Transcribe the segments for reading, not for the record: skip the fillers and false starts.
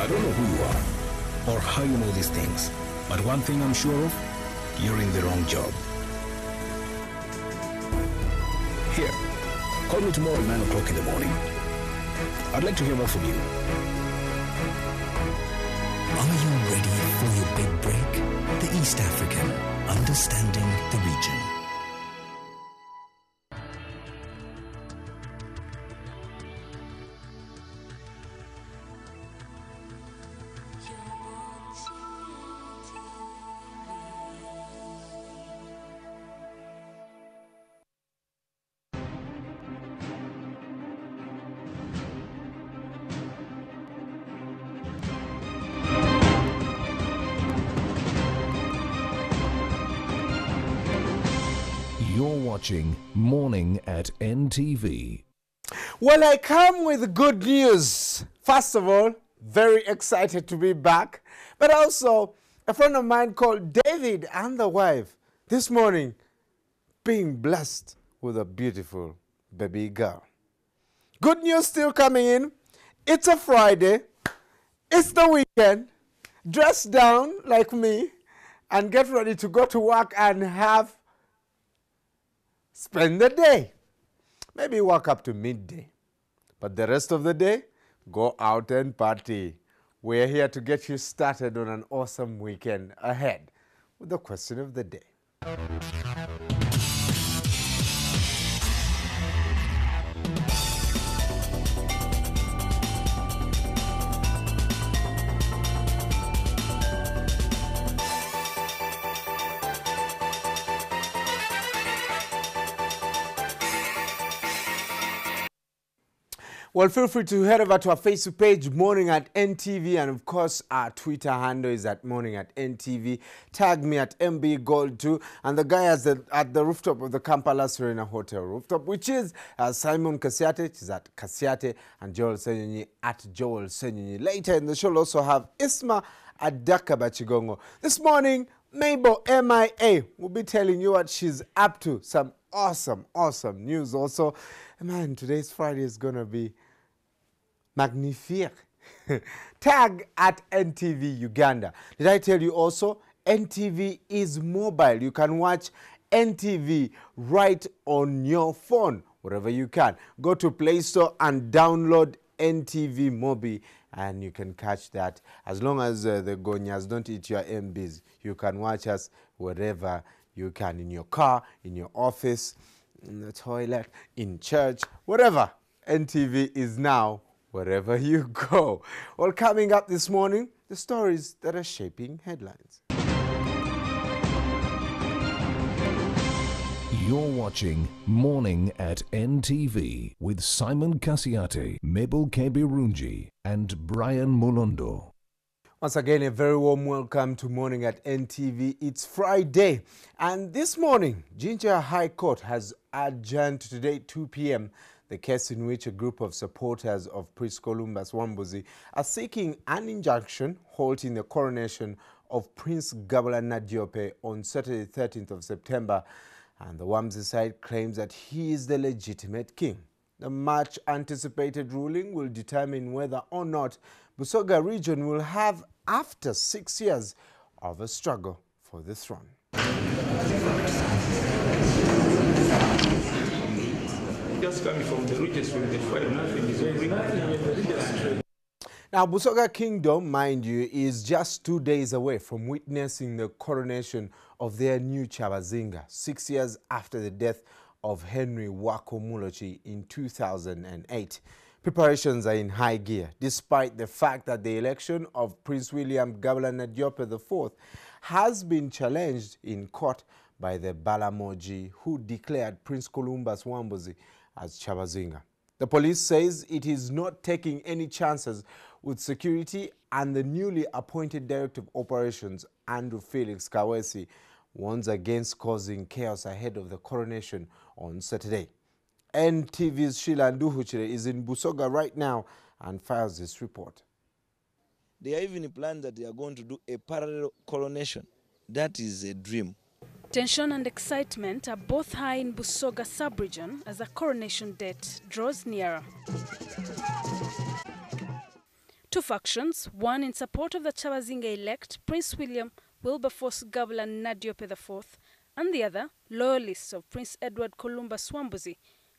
I don't know who you are or how you know these things, but one thing I'm sure of, you're in the wrong job. Here, call me tomorrow at 9 o'clock in the morning. I'd like to hear more from you. Are you ready for your big break? The East African, understanding the region. You're watching Morning at NTV. Well, I come with good news. First of all, very excited to be back. But also, a friend of mine called David and the wife this morning being blessed with a beautiful baby girl. Good news still coming in. It's a Friday. It's the weekend. Dress down like me and get ready to go to work and spend the day. Maybe walk up to midday. But the rest of the day, go out and party. We're here to get you started on an awesome weekend ahead with the question of the day. Well, feel free to head over to our Facebook page, Morning at NTV, and of course, our Twitter handle is at Morning at NTV. Tag me at MBGold2, and the guy at the rooftop of the Kampala Serena Hotel rooftop, which is Simon Kasiate, which is at Kasiate, and Joel Senyonyi at Joel Senyonyi. Later in the show, we'll also have Isma at Dakaba Chigongo. This morning, Mabel MIA will be telling you what she's up to. Some awesome news also. Man, today's Friday is going to be magnifique. Tag at NTVUganda. Did I tell you also, NTV is mobile. You can watch NTV right on your phone, wherever you can. Go to Play Store and download NTV Mobi, and you can catch that. As long as the gonyas don't eat your MBs, you can watch us wherever you can, in your car, in your office, in the toilet, in church, whatever. NTV is now wherever you go. Well, coming up this morning, the stories that are shaping headlines. You're watching Morning at NTV with Simon Kasiate, Mabel Kebirunji, and Brian Molondo. Once again, a very warm welcome to Morning at NTV. It's Friday, and this morning, Jinja High Court has adjourned today, 2 p.m., the case in which a group of supporters of Prince Columbus Wambuzi are seeking an injunction halting the coronation of Prince Gabalana Diop on Saturday, 13th of September, and the Wambuzi side claims that he is the legitimate king. The much-anticipated ruling will determine whether or not Busoga region will have after 6 years of a struggle for the throne. Just coming from the richest with the fire, nothing is agreeing. Now, Busoga Kingdom, mind you, is just 2 days away from witnessing the coronation of their new Chabazinga, 6 years after the death of Henry Wako Mulochi in 2008. Preparations are in high gear, despite the fact that the election of Prince William Gabalana Diop IV has been challenged in court by the Balamoji, who declared Prince Columbus Wambuzi as Chabazinga. The police says it is not taking any chances with security, and the newly appointed Director of Operations, Andrew Felix Kawesi, warns against causing chaos ahead of the coronation on Saturday. NTV's Sheila Nduhuchire is in Busoga right now and files this report. They are even planned that they are going to do a parallel coronation. That is a dream. Tension and excitement are both high in Busoga sub-region as the coronation date draws nearer. Two factions, one in support of the Chabazinga-elect Prince William Wilberforce Gabula Nadiope IV, and the other, loyalists of Prince Edward Kolumba Swambuzi,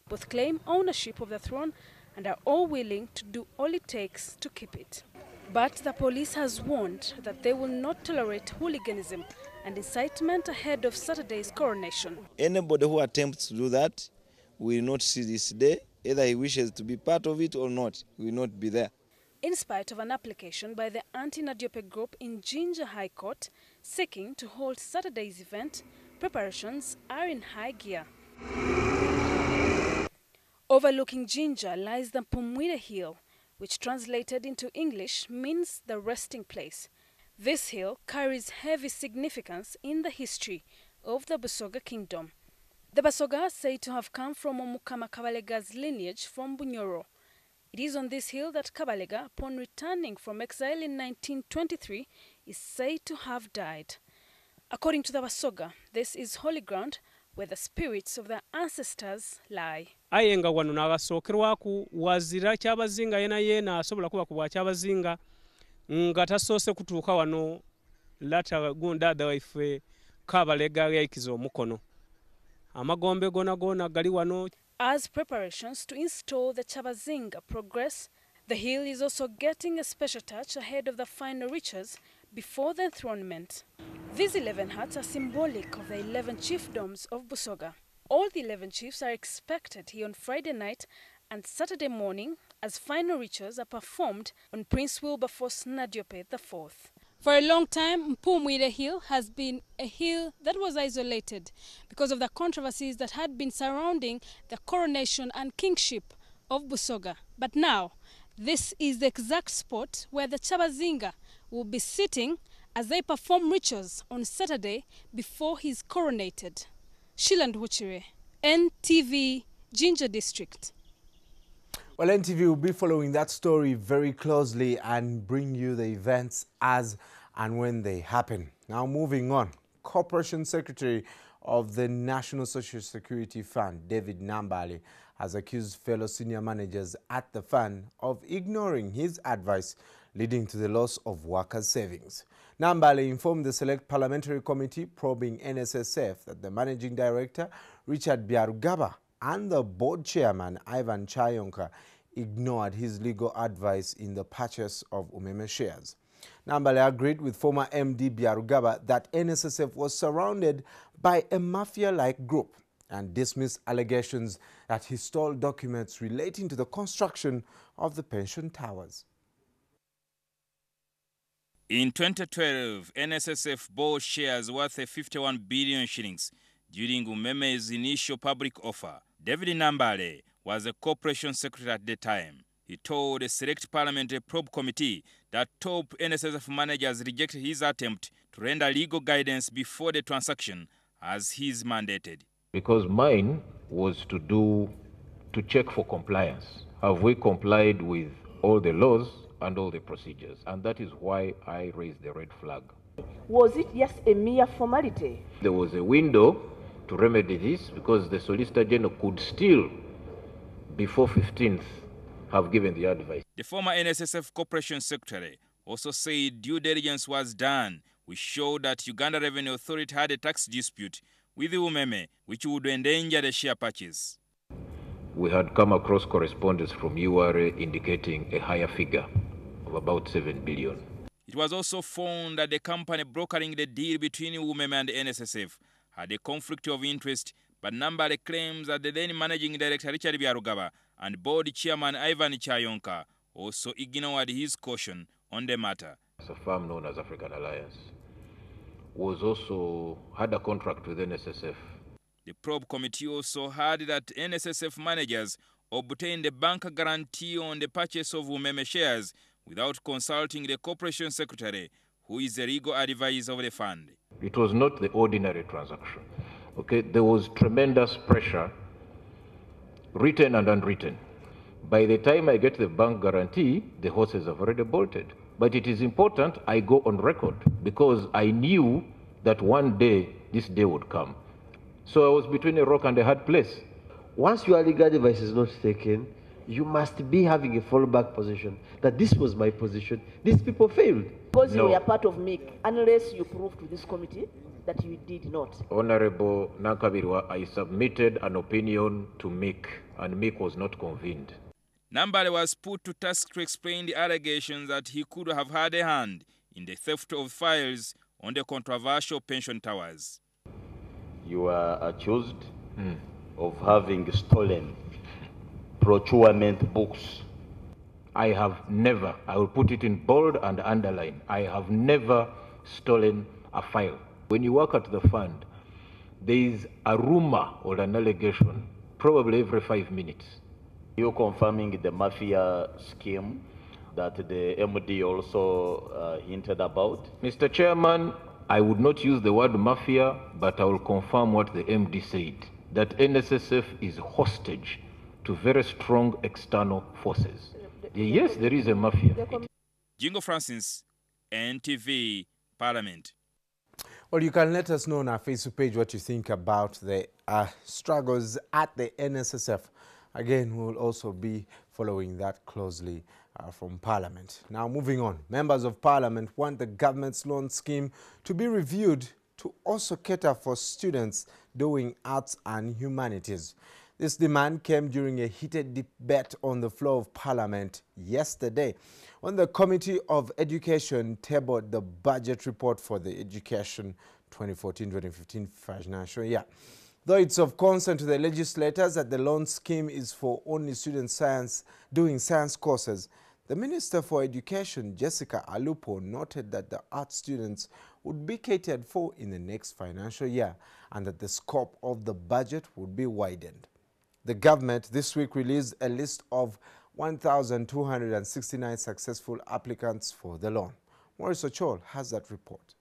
both claim ownership of the throne and are all willing to do all it takes to keep it. But the police has warned that they will not tolerate hooliganism and incitement ahead of Saturday's coronation. Anybody who attempts to do that will not see this day. Either he wishes to be part of it or not, he will not be there. In spite of an application by the anti-Nadiope group in Jinja High Court seeking to hold Saturday's event, preparations are in high gear. Overlooking Jinja lies the Pumwire Hill, which translated into English means the resting place. This hill carries heavy significance in the history of the Busoga Kingdom. The Basoga are said to have come from Omukama Kabalega's lineage from Bunyoro. It is on this hill that Kabalega, upon returning from exile in 1923, is said to have died. According to the Basoga, this is holy ground where the spirits of their ancestors lie. Ayenga wano n'abasookerwaku wazira Kyabazinga yena asobola kuba ku bwa Kyabazinga nga tasoose kutuuka wano lata gundada waife Kabalega yayikiza omukono. Amagombe gona gali wano. As preparations to install the Chabazinga progress, the hill is also getting a special touch ahead of the final rituals before the enthronement. These 11 huts are symbolic of the 11 chiefdoms of Busoga. All the 11 chiefs are expected here on Friday night and Saturday morning as final rituals are performed on Prince Wilberforce Nadiope IV. For a long time, Mpumwire Hill has been a hill that was isolated because of the controversies that had been surrounding the coronation and kingship of Busoga. But now, this is the exact spot where the Chabazinga will be sitting as they perform rituals on Saturday before he is coronated. Shiland Huchire, NTV, Jinja District. Well, NTV will be following that story very closely and bring you the events as and when they happen. Now, moving on, Corporation Secretary of the National Social Security Fund, David Nambale, has accused fellow senior managers at the fund of ignoring his advice, leading to the loss of workers' savings. Nambale informed the Select Parliamentary Committee probing NSSF that the Managing Director, Richard Byarugaba, and the board chairman, Ivan Chayonka, ignored his legal advice in the purchase of Umeme shares. Nambale agreed with former MD Byarugaba that NSSF was surrounded by a mafia-like group and dismissed allegations that he stole documents relating to the construction of the pension towers. In 2012, NSSF bought shares worth 51 billion shillings during Umeme's initial public offer. David Nambale was a corporation secretary at the time. He told a Select Parliamentary Probe Committee that top NSSF managers rejected his attempt to render legal guidance before the transaction as he is mandated. Because mine was to check for compliance. Have we complied with all the laws and all the procedures? And that is why I raised the red flag. Was it just a mere formality? There was a window to remedy this because the Solicitor General could still, before 15th, have given the advice. The former NSSF Corporation Secretary also said due diligence was done, which showed that Uganda Revenue Authority had a tax dispute with the Umeme, which would endanger the share purchase. We had come across correspondence from URA indicating a higher figure of about 7 billion. It was also found that the company brokering the deal between Umeme and the NSSF had a conflict of interest, but Nambale claims that the then Managing Director Richard Byarugaba and board chairman Ivan Chayonka also ignored his caution on the matter. A firm known as African Alliance had a contract with NSSF. The probe committee also heard that NSSF managers obtained a bank guarantee on the purchase of Umeme shares without consulting the corporation secretary, who is the legal advisor of the fund. It was not the ordinary transaction. Okay, there was tremendous pressure, written and unwritten. By the time I get the bank guarantee, the horses have already bolted. But it is important I go on record because I knew that one day this day would come. So I was between a rock and a hard place. Once your legal advice is not taken, You must be having a fallback position, that this was my position, these people failed. Because you were part of MIC, unless you prove to this committee that you did not. Honorable Nakabirwa, I submitted an opinion to MIC, and MIC was not convened. Nambale was put to task to explain the allegations that he could have had a hand in the theft of files on the controversial pension towers. You are accused of having stolen procurement books. I have never, I will put it in bold and underline, I have never stolen a file. When you work at the fund, there is a rumor or an allegation probably every 5 minutes. You're confirming the mafia scheme that the MD also hinted about? Mr. Chairman, I would not use the word mafia, but I will confirm what the MD said, that NSSF is hostage to very strong external forces. Yes, there is a mafia. Jingo Francis, NTV, Parliament. Well, you can let us know on our Facebook page what you think about the struggles at the NSSF. Again, we will also be following that closely from Parliament. Now, moving on. Members of Parliament want the government's loan scheme to be reviewed to also cater for students doing arts and humanities. This demand came during a heated debate on the floor of Parliament yesterday, when the Committee of Education tabled the budget report for the Education 2014-2015 financial year. Though it's of concern to the legislators that the loan scheme is for only students doing science courses, the Minister for Education, Jessica Alupo, noted that the art students would be catered for in the next financial year and that the scope of the budget would be widened. The government this week released a list of 1,269 successful applicants for the loan. Maurice Ochol has that report.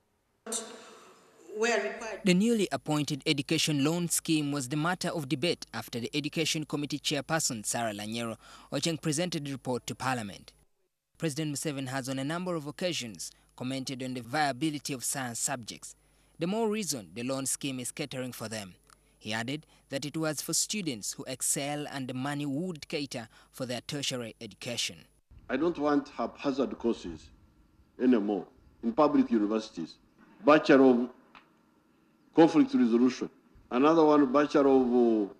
The newly appointed education loan scheme was the matter of debate after the Education Committee Chairperson Sarah Lanyero Ocheng presented the report to Parliament. President Museveni has on a number of occasions commented on the viability of science subjects, the more reason the loan scheme is catering for them. He added that it was for students who excel and the money would cater for their tertiary education. I don't want haphazard courses anymore in public universities. Bachelor of Conflict Resolution, another one Bachelor of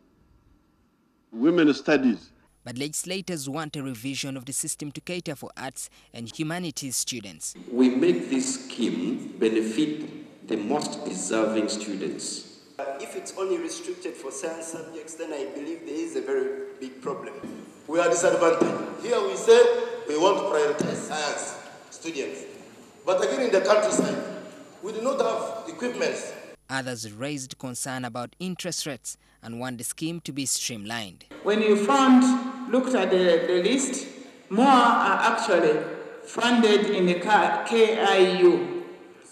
Women's Studies. But legislators want a revision of the system to cater for arts and humanities students. We make this scheme benefit the most deserving students. If it's only restricted for science subjects, then I believe there is a very big problem. We are disadvantaged. Here we say we want to prioritize science students. But again, in the countryside, we do not have equipments. Others raised concern about interest rates and want the scheme to be streamlined. When you looked at the list, more are actually funded in the KIU.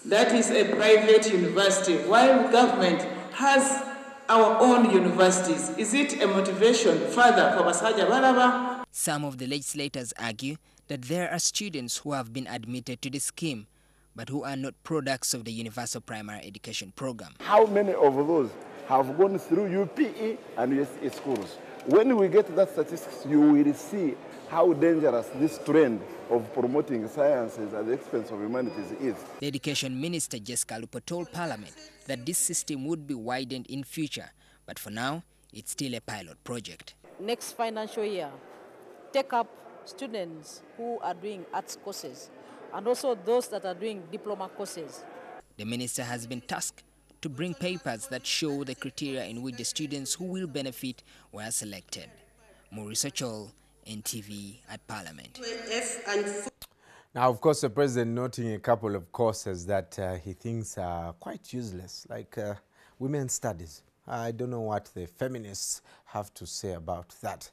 That is a private university, while government has our own universities. Is it a motivation further for Basaja Balaba? Some of the legislators argue that there are students who have been admitted to the scheme, but who are not products of the Universal Primary Education Program. How many of those have gone through UPE and USE schools? When we get that statistics, you will see how dangerous this trend of promoting sciences at the expense of humanities is. The Education Minister Jessica Alupo told Parliament that this system would be widened in future, but for now, it's still a pilot project. Next financial year, take up students who are doing arts courses and also those that are doing diploma courses. The minister has been tasked to bring papers that show the criteria in which the students who will benefit were selected. Maurice Ochol, NTV at Parliament. Now, of course, the president noting a couple of courses that he thinks are quite useless, like women's studies. I don't know what the feminists have to say about that.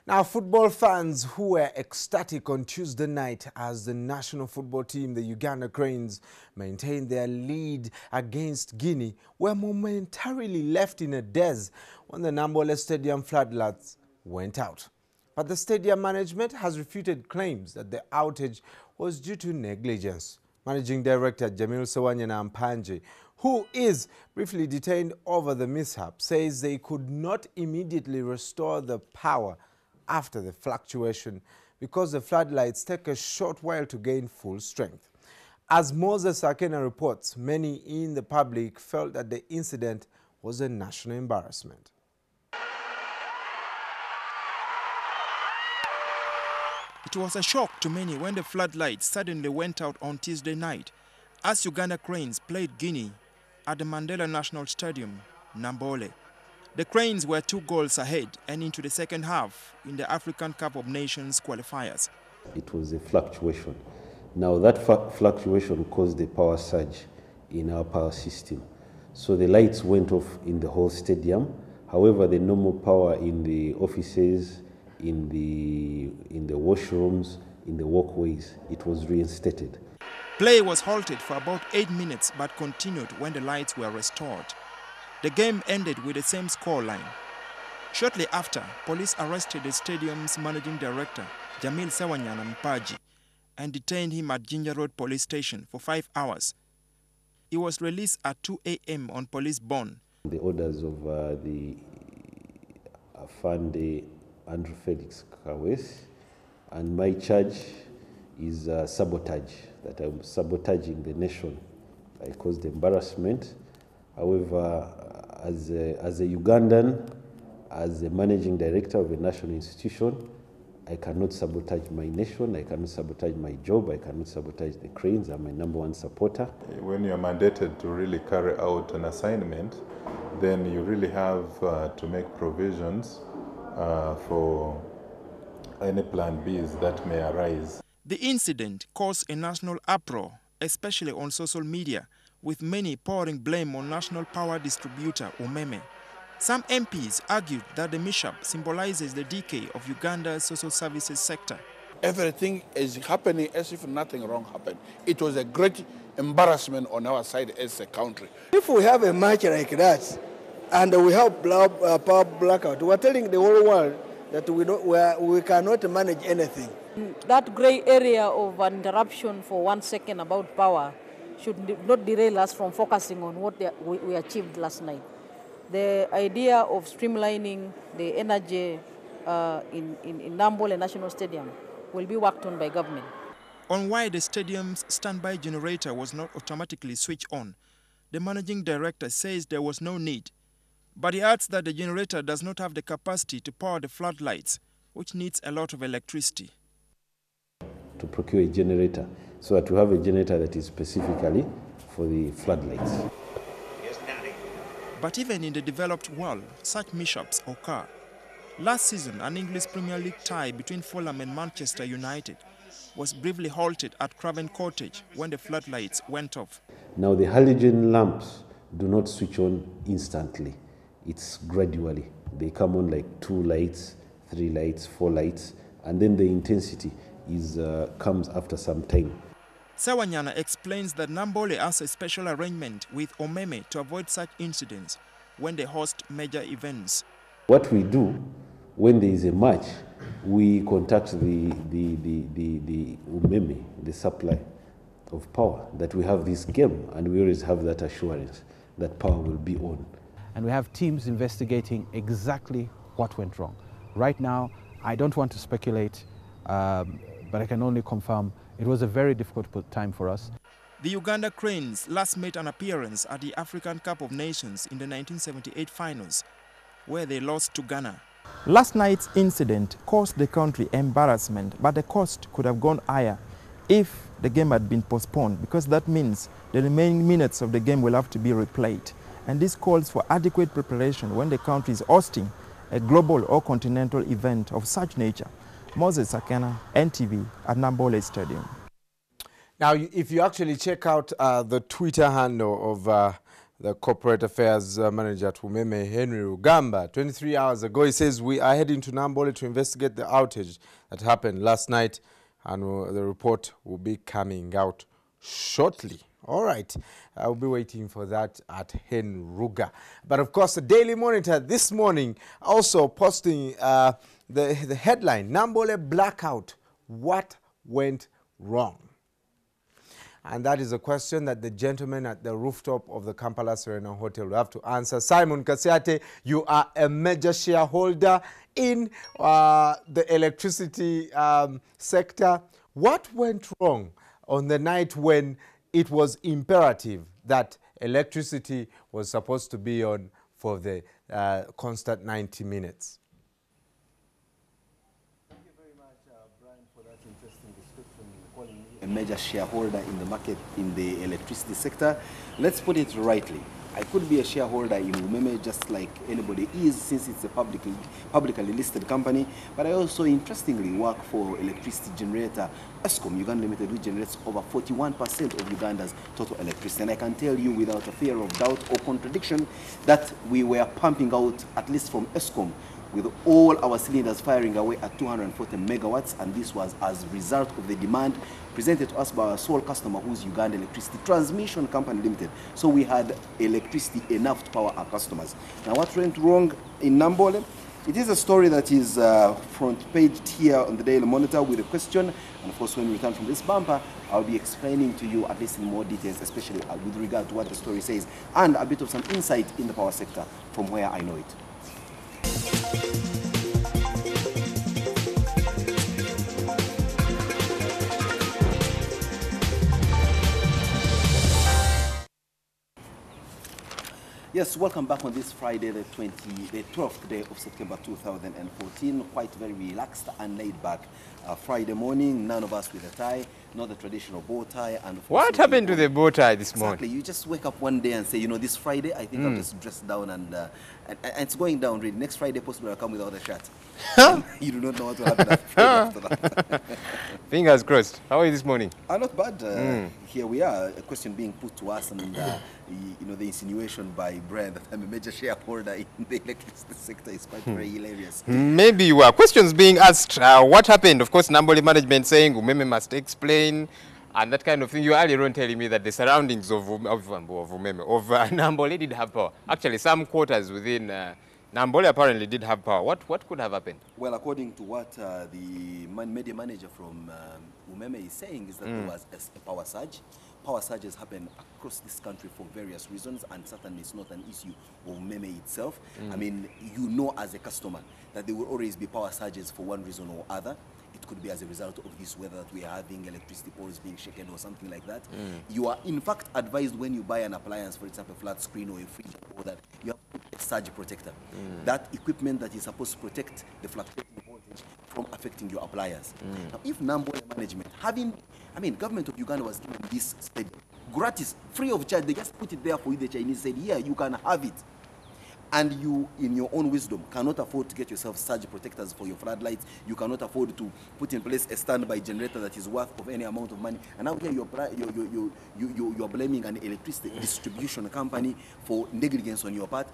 Now, football fans who were ecstatic on Tuesday night as the national football team, the Uganda Cranes, maintained their lead against Guinea were momentarily left in a daze when the Namboole Stadium floodlights went out. But the stadium management has refuted claims that the outage was due to negligence. Managing Director Jamil Sewanyana Mpanje, who is briefly detained over the mishap, says they could not immediately restore the power after the fluctuation because the floodlights take a short while to gain full strength. As Moses Akena reports, many in the public felt that the incident was a national embarrassment. It was a shock to many when the floodlights suddenly went out on Tuesday night as Uganda Cranes played Guinea at the Mandela National Stadium, Nambole. The Cranes were 2 goals ahead and into the second half in the African Cup of Nations qualifiers. It was a fluctuation. Now that fluctuation caused a power surge in our power system. So the lights went off in the whole stadium. However, the normal power in the offices, in the washrooms, in the walkways, it was reinstated. Play was halted for about 8 minutes but continued when the lights were restored. The game ended with the same scoreline. Shortly after, police arrested the stadium's managing director, Jamil Sewanyana Mpaji, and detained him at Ginger Road Police Station for 5 hours. He was released at 2 a.m. on police bond. The orders of the Afande Andrew Felix Kawes, and my charge is sabotage, that I'm sabotaging the nation. I caused embarrassment. However, as a Ugandan, as the managing director of a national institution, I cannot sabotage my nation, I cannot sabotage my job, I cannot sabotage the Cranes. I'm my #1 supporter. When you're mandated to really carry out an assignment, then you really have to make provisions for any plan Bs that may arise. The incident caused a national uproar, especially on social media, with many pouring blame on national power distributor Umeme. Some MPs argued that the mishap symbolizes the decay of Uganda's social services sector. Everything is happening as if nothing wrong happened. It was a great embarrassment on our side as a country. If we have a match like that and we have power blackout, we're telling the whole world that we cannot manage anything. That grey area of interruption for 1 second about power should not derail us from focusing on what we achieved last night. The idea of streamlining the energy in Nambole National Stadium will be worked on by government. On why the stadium's standby generator was not automatically switched on, the managing director says there was no need. But he adds that the generator does not have the capacity to power the floodlights, which needs a lot of electricity. To procure a generator, so that we have a generator that is specifically for the floodlights. But even in the developed world, such mishaps occur. Last season, an English Premier League tie between Fulham and Manchester United was briefly halted at Craven Cottage when the floodlights went off. Now the halogen lamps do not switch on instantly. It's gradually. They come on like 2 lights, 3 lights, 4 lights, and then the intensity comes after some time. Sewanyana explains that Nambole has a special arrangement with Omeme to avoid such incidents when they host major events. What we do when there is a match, we contact the Omeme, the supply of power, that we have this game, and we always have that assurance that power will be on. And we have teams investigating exactly what went wrong. Right now, I don't want to speculate, but I can only confirm it was a very difficult time for us. The Uganda Cranes last made an appearance at the African Cup of Nations in the 1978 finals, where they lost to Ghana. Last night's incident caused the country embarrassment, but the cost could have gone higher if the game had been postponed, because that means the remaining minutes of the game will have to be replayed. And this calls for adequate preparation when the country is hosting a global or continental event of such nature. Moses Akena, NTV, at Nambole Stadium. Now, if you actually check out the Twitter handle of the Corporate Affairs Manager at Umeme, Henry Rugamba, 23 hours ago, he says, we are heading to Nambole to investigate the outage that happened last night, and the report will be coming out shortly. All right, I'll be waiting for that at Henry Ruga. But of course, the Daily Monitor this morning also posting the headline, Nambole blackout, what went wrong? And that is a question that the gentleman at the rooftop of the Kampala Serena Hotel will have to answer. Simon Kasiate, you are a major shareholder in the electricity sector. What went wrong on the night when it was imperative that electricity was supposed to be on for the constant 90 minutes? Thank you very much, Brian, for that interesting description. Calling me a major shareholder in the market in the electricity sector. Let's put it rightly. I could be a shareholder in Umeme just like anybody is, since it's a publicly listed company, but I also interestingly work for electricity generator Eskom Uganda Limited, which generates over 41% of Uganda's total electricity. And I can tell you without a fear of doubt or contradiction that we were pumping out, at least from Eskom, with all our cylinders firing away at 240 megawatts, and this was as a result of the demand presented to us by our sole customer, who's Uganda Electricity Transmission Company Limited. So we had electricity enough to power our customers. Now, what went wrong in Nambole? It is a story that is front paged here on the Daily Monitor with a question, and of course when we return from this bumper, I'll be explaining to you at least in more details, especially with regard to what the story says, and a bit of some insight in the power sector from where I know it. Yes, welcome back on this Friday, the 12th day of September 2014. Quite very relaxed and laid back Friday morning. None of us with a tie, not the traditional bow tie. And what happened to the bow tie this morning? Exactly. You just wake up one day and say, you know, this Friday, I think I'll just dress down and it's going down really. Next Friday, possibly I'll come without a shirt. You do not know what will happen after that. Fingers crossed. How are you this morning? Not bad. Here we are, a question being put to us, and you know, the insinuation by Brian that I'm a major shareholder in the electricity sector is quite very hilarious. Maybe you are. Questions being asked, what happened? Of course, Nambole management saying Umeme must explain, and that kind of thing. You earlier on telling me that the surroundings of Nambole did have power. Actually, some quarters within Nambole apparently did have power. What could have happened? Well, according to what the media manager from Umeme is saying, is that there was a power surge. Power surges happen across this country for various reasons, and certainly it's not an issue of Umeme itself. I mean, you know as a customer that there will always be power surges for one reason or other. It could be as a result of this weather that we are having, electricity poles being shaken or something like that. You are in fact advised when you buy an appliance, for example, a flat screen or a fridge, or that you have a surge protector. That equipment that is supposed to protect the fluctuating voltage from affecting your appliance. Now, if Nambole management government of Uganda was given this stadium gratis, free of charge, they just put it there for you. The Chinese said, yeah, you can have it. And you, in your own wisdom, cannot afford to get yourself surge protectors for your floodlights. You cannot afford to put in place a standby generator that is worth of any amount of money. And now here you're blaming an electricity distribution company for negligence on your part.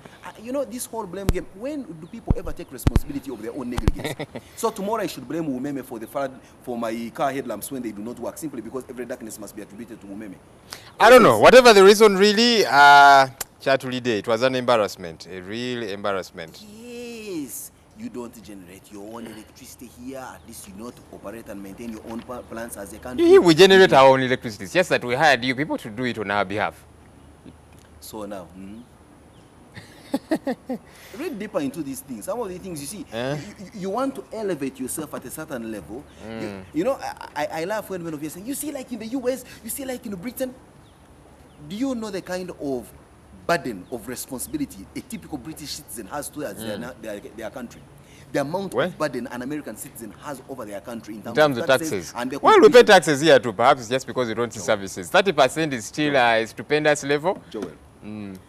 You know, this whole blame game, when do people ever take responsibility of their own negligence? So tomorrow I should blame Umeme for the flood, for my car headlamps when they do not work, simply because every darkness must be attributed to Umeme. I don't know. Whatever the reason really, Chatuli Day, it was an embarrassment, a real embarrassment. Yes, you don't generate your own electricity here. At least you know to operate and maintain your own plants as a country. We generate our own electricity. It's just that we hired you people to do it on our behalf. So now, read deeper into these things. Some of the things you see, you want to elevate yourself at a certain level. You know, I laugh when of you say, you see, like in the US, you see, like in Britain. Do you know the kind of burden of responsibility a typical British citizen has towards their country? The amount of burden an American citizen has over their country in terms of taxes. And well, we pay taxes here too, perhaps just because we don't see services. 30% is still a stupendous level.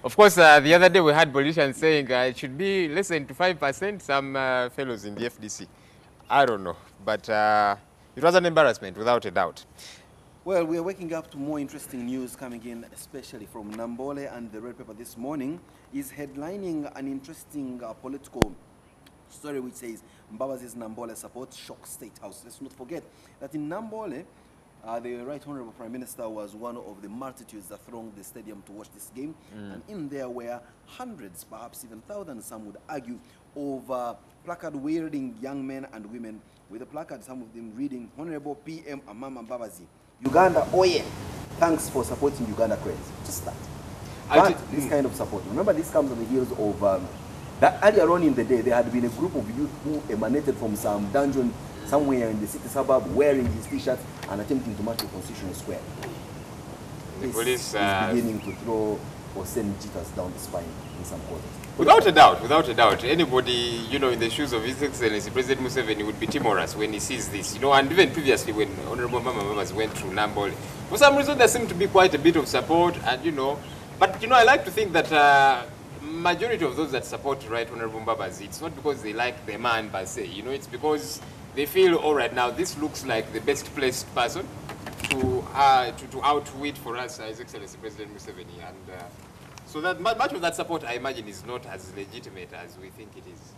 Of course, the other day we had politicians saying it should be less than 5%, some fellows in the FDC. I don't know, but it was an embarrassment, without a doubt. Well, we are waking up to more interesting news coming in, especially from Nambole, and the Red Paper this morning is headlining an interesting political story which says Mbabazi's Nambole support shocks State House. Let's not forget that in Nambole, the Right Honorable Prime Minister was one of the multitudes that thronged the stadium to watch this game, and in there were hundreds, perhaps even thousands, some would argue, of placard-wielding young men and women with a placard, some of them reading, Honorable PM Amama Mbabazi, Uganda, oh yeah. thanks for supporting Uganda craze. Just that. But this kind of support, remember, this comes on the heels of that earlier on in the day, there had been a group of youth who emanated from some dungeon somewhere in the city suburb wearing his t-shirts and attempting to march the Constitutional Square. The police is beginning to throw or send jitters down the spine in some quarters. Without a doubt, anybody, you know, in the shoes of His Excellency President Museveni would be timorous when he sees this, you know, and even previously when Honorable Mama Mamas went through Nambole. For some reason, there seemed to be quite a bit of support, and, you know, but, you know, I like to think that majority of those that support Right Honorable Mbabazi, it's not because they like the man per se, you know, it's because they feel, all right, now this looks like the best placed person to outwit for us His Excellency President Museveni, and so that much of that support, I imagine, is not as legitimate as we think it is.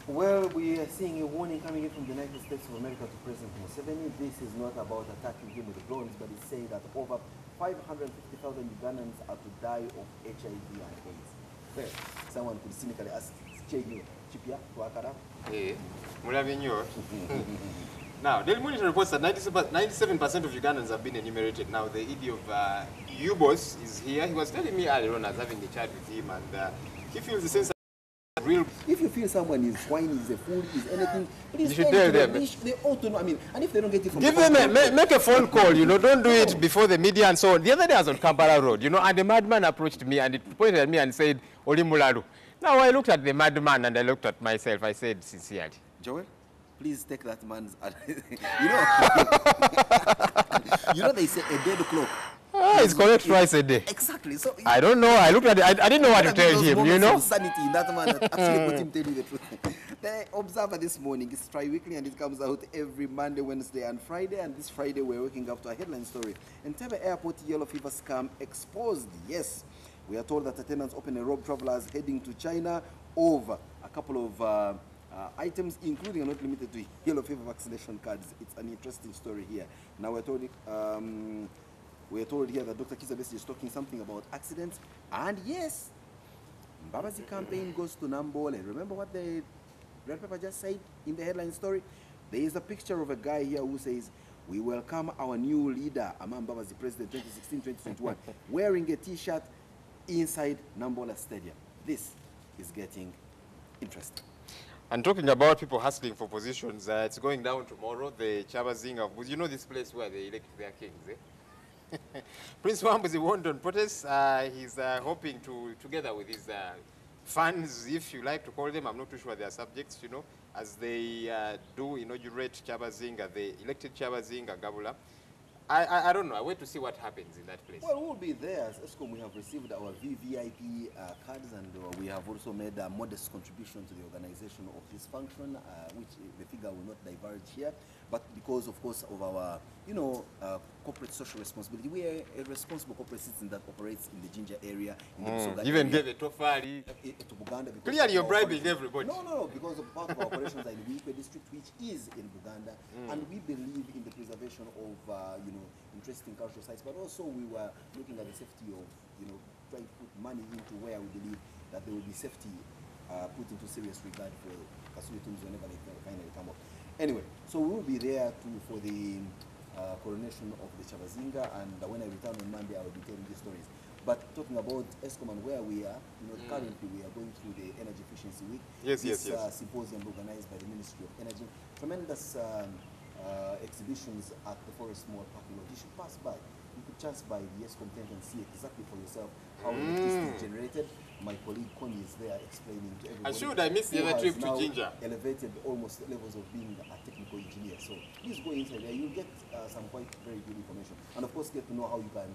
Well, we are seeing a warning coming in from the United States of America to President Museveni. This is not about attacking him with drones, but it's saying that over 550,000 Ugandans are to die of HIV and AIDS. Well, someone could cynically ask, Chipia, Tuakara? Now, Daily Monitor reports that 97% of Ugandans have been enumerated. Now, the ED of U-Boss is here. He was telling me earlier on, I was having a chat with him, and he feels the sense of real. If you feel someone is whiny, is a fool, is anything, please you should tell them. They ought to know. I mean, and if they don't get it from give them make a phone call, you know, don't do it before the media and so on. The other day I was on Kampala Road, you know, and the madman approached me and it pointed at me and said, Oli Mularu. Now I looked at the madman and I looked at myself. I said, sincerely, Joel, please take that man's you know they say a dead clock. It's correct twice a day. Exactly. So I don't know. I looked at it. I didn't know what to tell him, you know. Sanity in that man that actually put him telling the truth. The Observer this morning is tri-weekly and it comes out every Monday, Wednesday and Friday. And this Friday we're waking up to a headline story. Entebbe Airport yellow fever scam exposed. Yes, we are told that attendants open a rob travelers heading to China over a couple of items, including and not limited to yellow fever vaccination cards. It's an interesting story here. Now we're told here that Dr. Kizabesi is talking something about accidents. And yes, Mbabazi campaign goes to Nambole. Remember what the Red Pepper just said in the headline story? There is a picture of a guy here who says, we welcome our new leader, Amam Mbabazi, President 2016-2021, wearing a t-shirt inside Nambola Stadium. This is getting interesting. And talking about people hustling for positions, it's going down tomorrow, the Chabazinga. You know this place where they elect their kings, eh? Prince Wambuzi won on protest. He's hoping to, together with his fans, if you like to call them, I'm not too sure they are subjects, you know, as they do inaugurate Chabazinga, the elected Chabazinga Gabula. I don't know. I wait to see what happens in that place. Well, we'll be there. As ESCOM, we have received our VVIP cards, and we have also made a modest contribution to the organization of this function, which the figure will not diverge here. But because, of course, of our, you know, corporate social responsibility, we are a responsible corporate citizen that operates in the Ginger area. In the even get the Tofari. To Buganda. Clearly, you're bribing everybody. No, because of part of our operations are in Wikwe district, which is in Buganda, and we believe in the preservation of, you know, interesting cultural sites, but also we were looking at the safety of, you know, trying to put money into where we believe that there will be safety put into serious regard for Kasuri tombs whenever they finally come up. Anyway, so we will be there too for the coronation of the Chabazinga, and when I return on Monday, I will be telling these stories. But talking about ESCOM and where we are, you know, currently we are going through the Energy Efficiency Week. Yes. Symposium organized by the Ministry of Energy. Tremendous exhibitions at the Forest Mall parking lot. You should pass by. You could chance by the ESCOM tent and see exactly for yourself how electricity is generated. My colleague Connie is there explaining to everybody. And should I miss the other trip to Ginger? Elevated almost levels of being a technical engineer. So please go inside there. You'll get some quite very good information. And of course, get to know how you can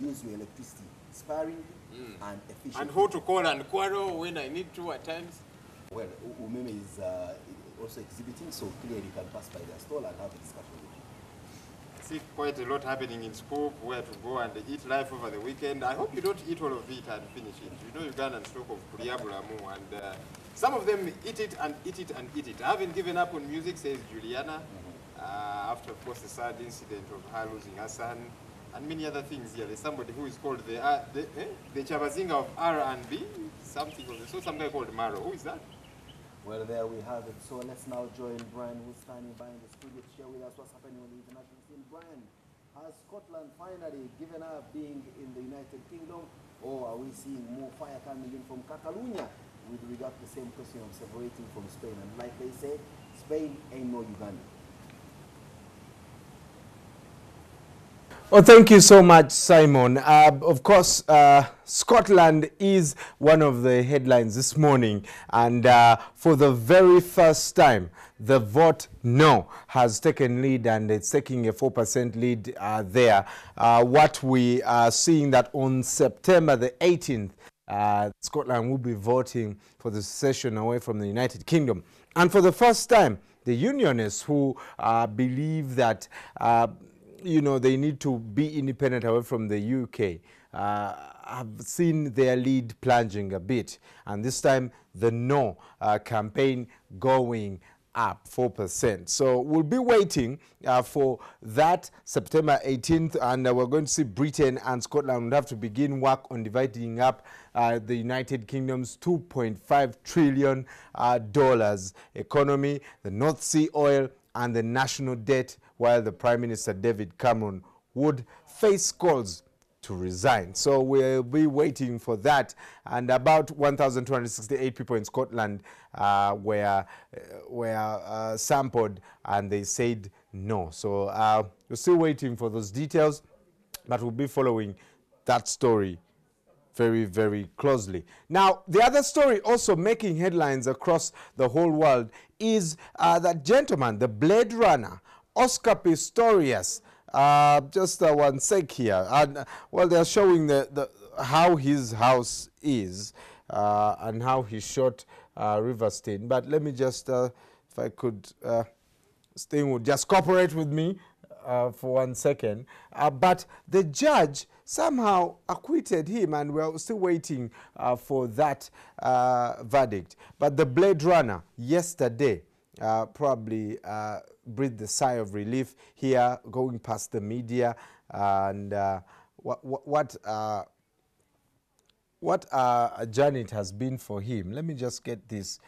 use your electricity sparingly and efficiently. And who to call and quarrel when I need to at times. Well, Umeme is also exhibiting, so clearly you can pass by their stall and have a discussion with them. I see quite a lot happening in Scoop, where to go and eat life over the weekend. I hope you don't eat all of it and finish it. You know Ugandans talk of Kuriabulamu, and some of them eat it and eat it and eat it. I haven't given up on music, says Juliana, after, of course, the sad incident of her losing her son, and many other things here. There's somebody who is called the Chabazinga of R&B, something of the sort, some guy called Maro. Who is that? Well, there we have it. So let's now join Brian, who's standing by in the studio to share with us what's happening on the international scene. Brian, Has Scotland finally given up being in the United Kingdom, or are we seeing more fire coming in from Catalunya? We got the same question of separating from Spain, and like they say, Spain ain't no Uganda. Well, thank you so much, Simon. Of course, Scotland is one of the headlines this morning, and for the very first time, the vote no has taken lead, and it's taking a 4% lead there. What we are seeing that on September the 18th, Scotland will be voting for the secession away from the United Kingdom. And for the first time, the Unionists who believe that you know, they need to be independent away from the UK, have seen their lead plunging a bit. And this time, the no campaign going up 4%. So we'll be waiting for that September 18th, and we're going to see Britain and Scotland would have to begin work on dividing up the United Kingdom's $2.5 trillion economy, the North Sea oil, and the national debt, while the Prime Minister David Cameron would face calls to resign. So we'll be waiting for that. And about 1,268 people in Scotland were sampled, and they said no. So we're still waiting for those details, but we'll be following that story very, very closely. Now, the other story also making headlines across the whole world is that gentleman, the Blade Runner, Oscar Pistorius. Just one sec here. And, well, they're showing how his house is and how he shot Riverstein. But let me just, if I could, Sting would just cooperate with me for 1 second. But the judge somehow acquitted him, and we're still waiting for that verdict. But the Blade Runner yesterday probably breathed a sigh of relief here, going past the media, and what a journey it has been for him. Let me just get this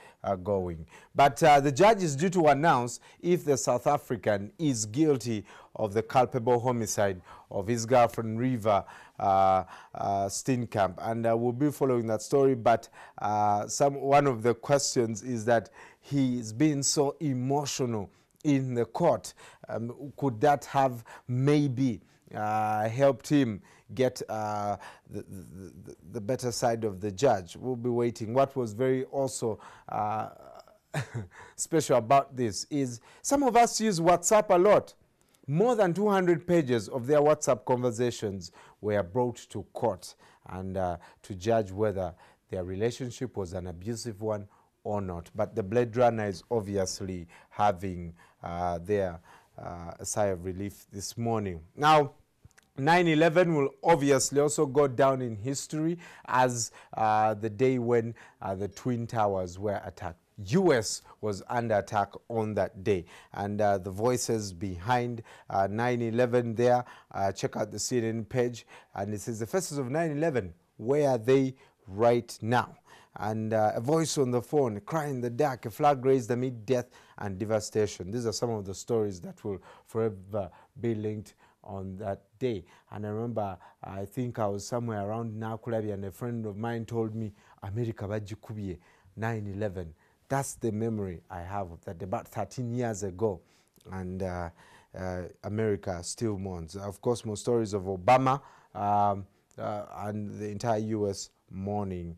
going. But the judge is due to announce if the South African is guilty of the culpable homicide of his girlfriend River Steenkamp, and we'll be following that story. But one of the questions is that he's been so emotional in the court. Could that have maybe helped him get the better side of the judge? We'll be waiting. What was very also special about this is some of us use WhatsApp a lot. More than 200 pages of their WhatsApp conversations were brought to court, and to judge whether their relationship was an abusive one or not. But the Blade Runner is obviously having their sigh of relief this morning. Now, 9/11 will obviously also go down in history as the day when the Twin Towers were attacked. US was under attack on that day, and the voices behind 9/11 there, check out the CNN page, and it says the faces of 9/11, where are they right now? And a voice on the phone, crying in the dark, a flag raised amid death and devastation. These are some of the stories that will forever be linked on that day. And I remember, I think I was somewhere around Nakulabi, and a friend of mine told me, America bajikubiye 9/11. That's the memory I have of that, about 13 years ago. And America still mourns. Of course, more stories of Obama and the entire US mourning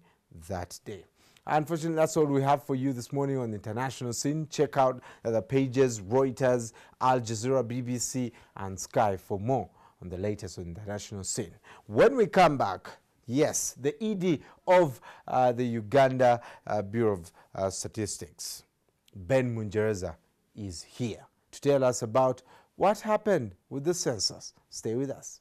that day. Unfortunately, that's all we have for you this morning on the international scene. Check out the pages, Reuters, Al Jazeera, BBC, and Sky for more on the latest on the international scene. When we come back, yes, the ED of the Uganda Bureau of Statistics, Ben Mungereza, is here to tell us about what happened with the census. Stay with us.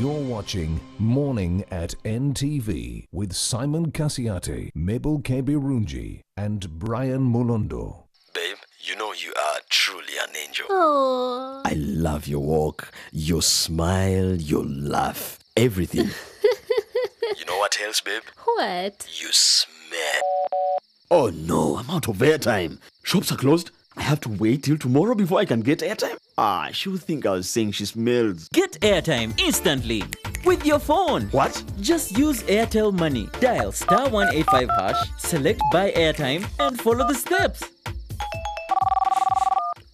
You're watching Morning at NTV with Simon Kasiate, Mabel Kebirunji, and Brian Molondo. Babe, you know you are truly an angel. Oh. I love your walk, your smile, your laugh, everything. You know what else, babe? What? You smell. Oh no, I'm out of airtime. Shops are closed. I have to wait till tomorrow before I can get airtime. Ah, she would think I was saying she smells. Get airtime instantly with your phone. What? Just use Airtel Money. Dial *185 hash, select buy airtime, and follow the steps.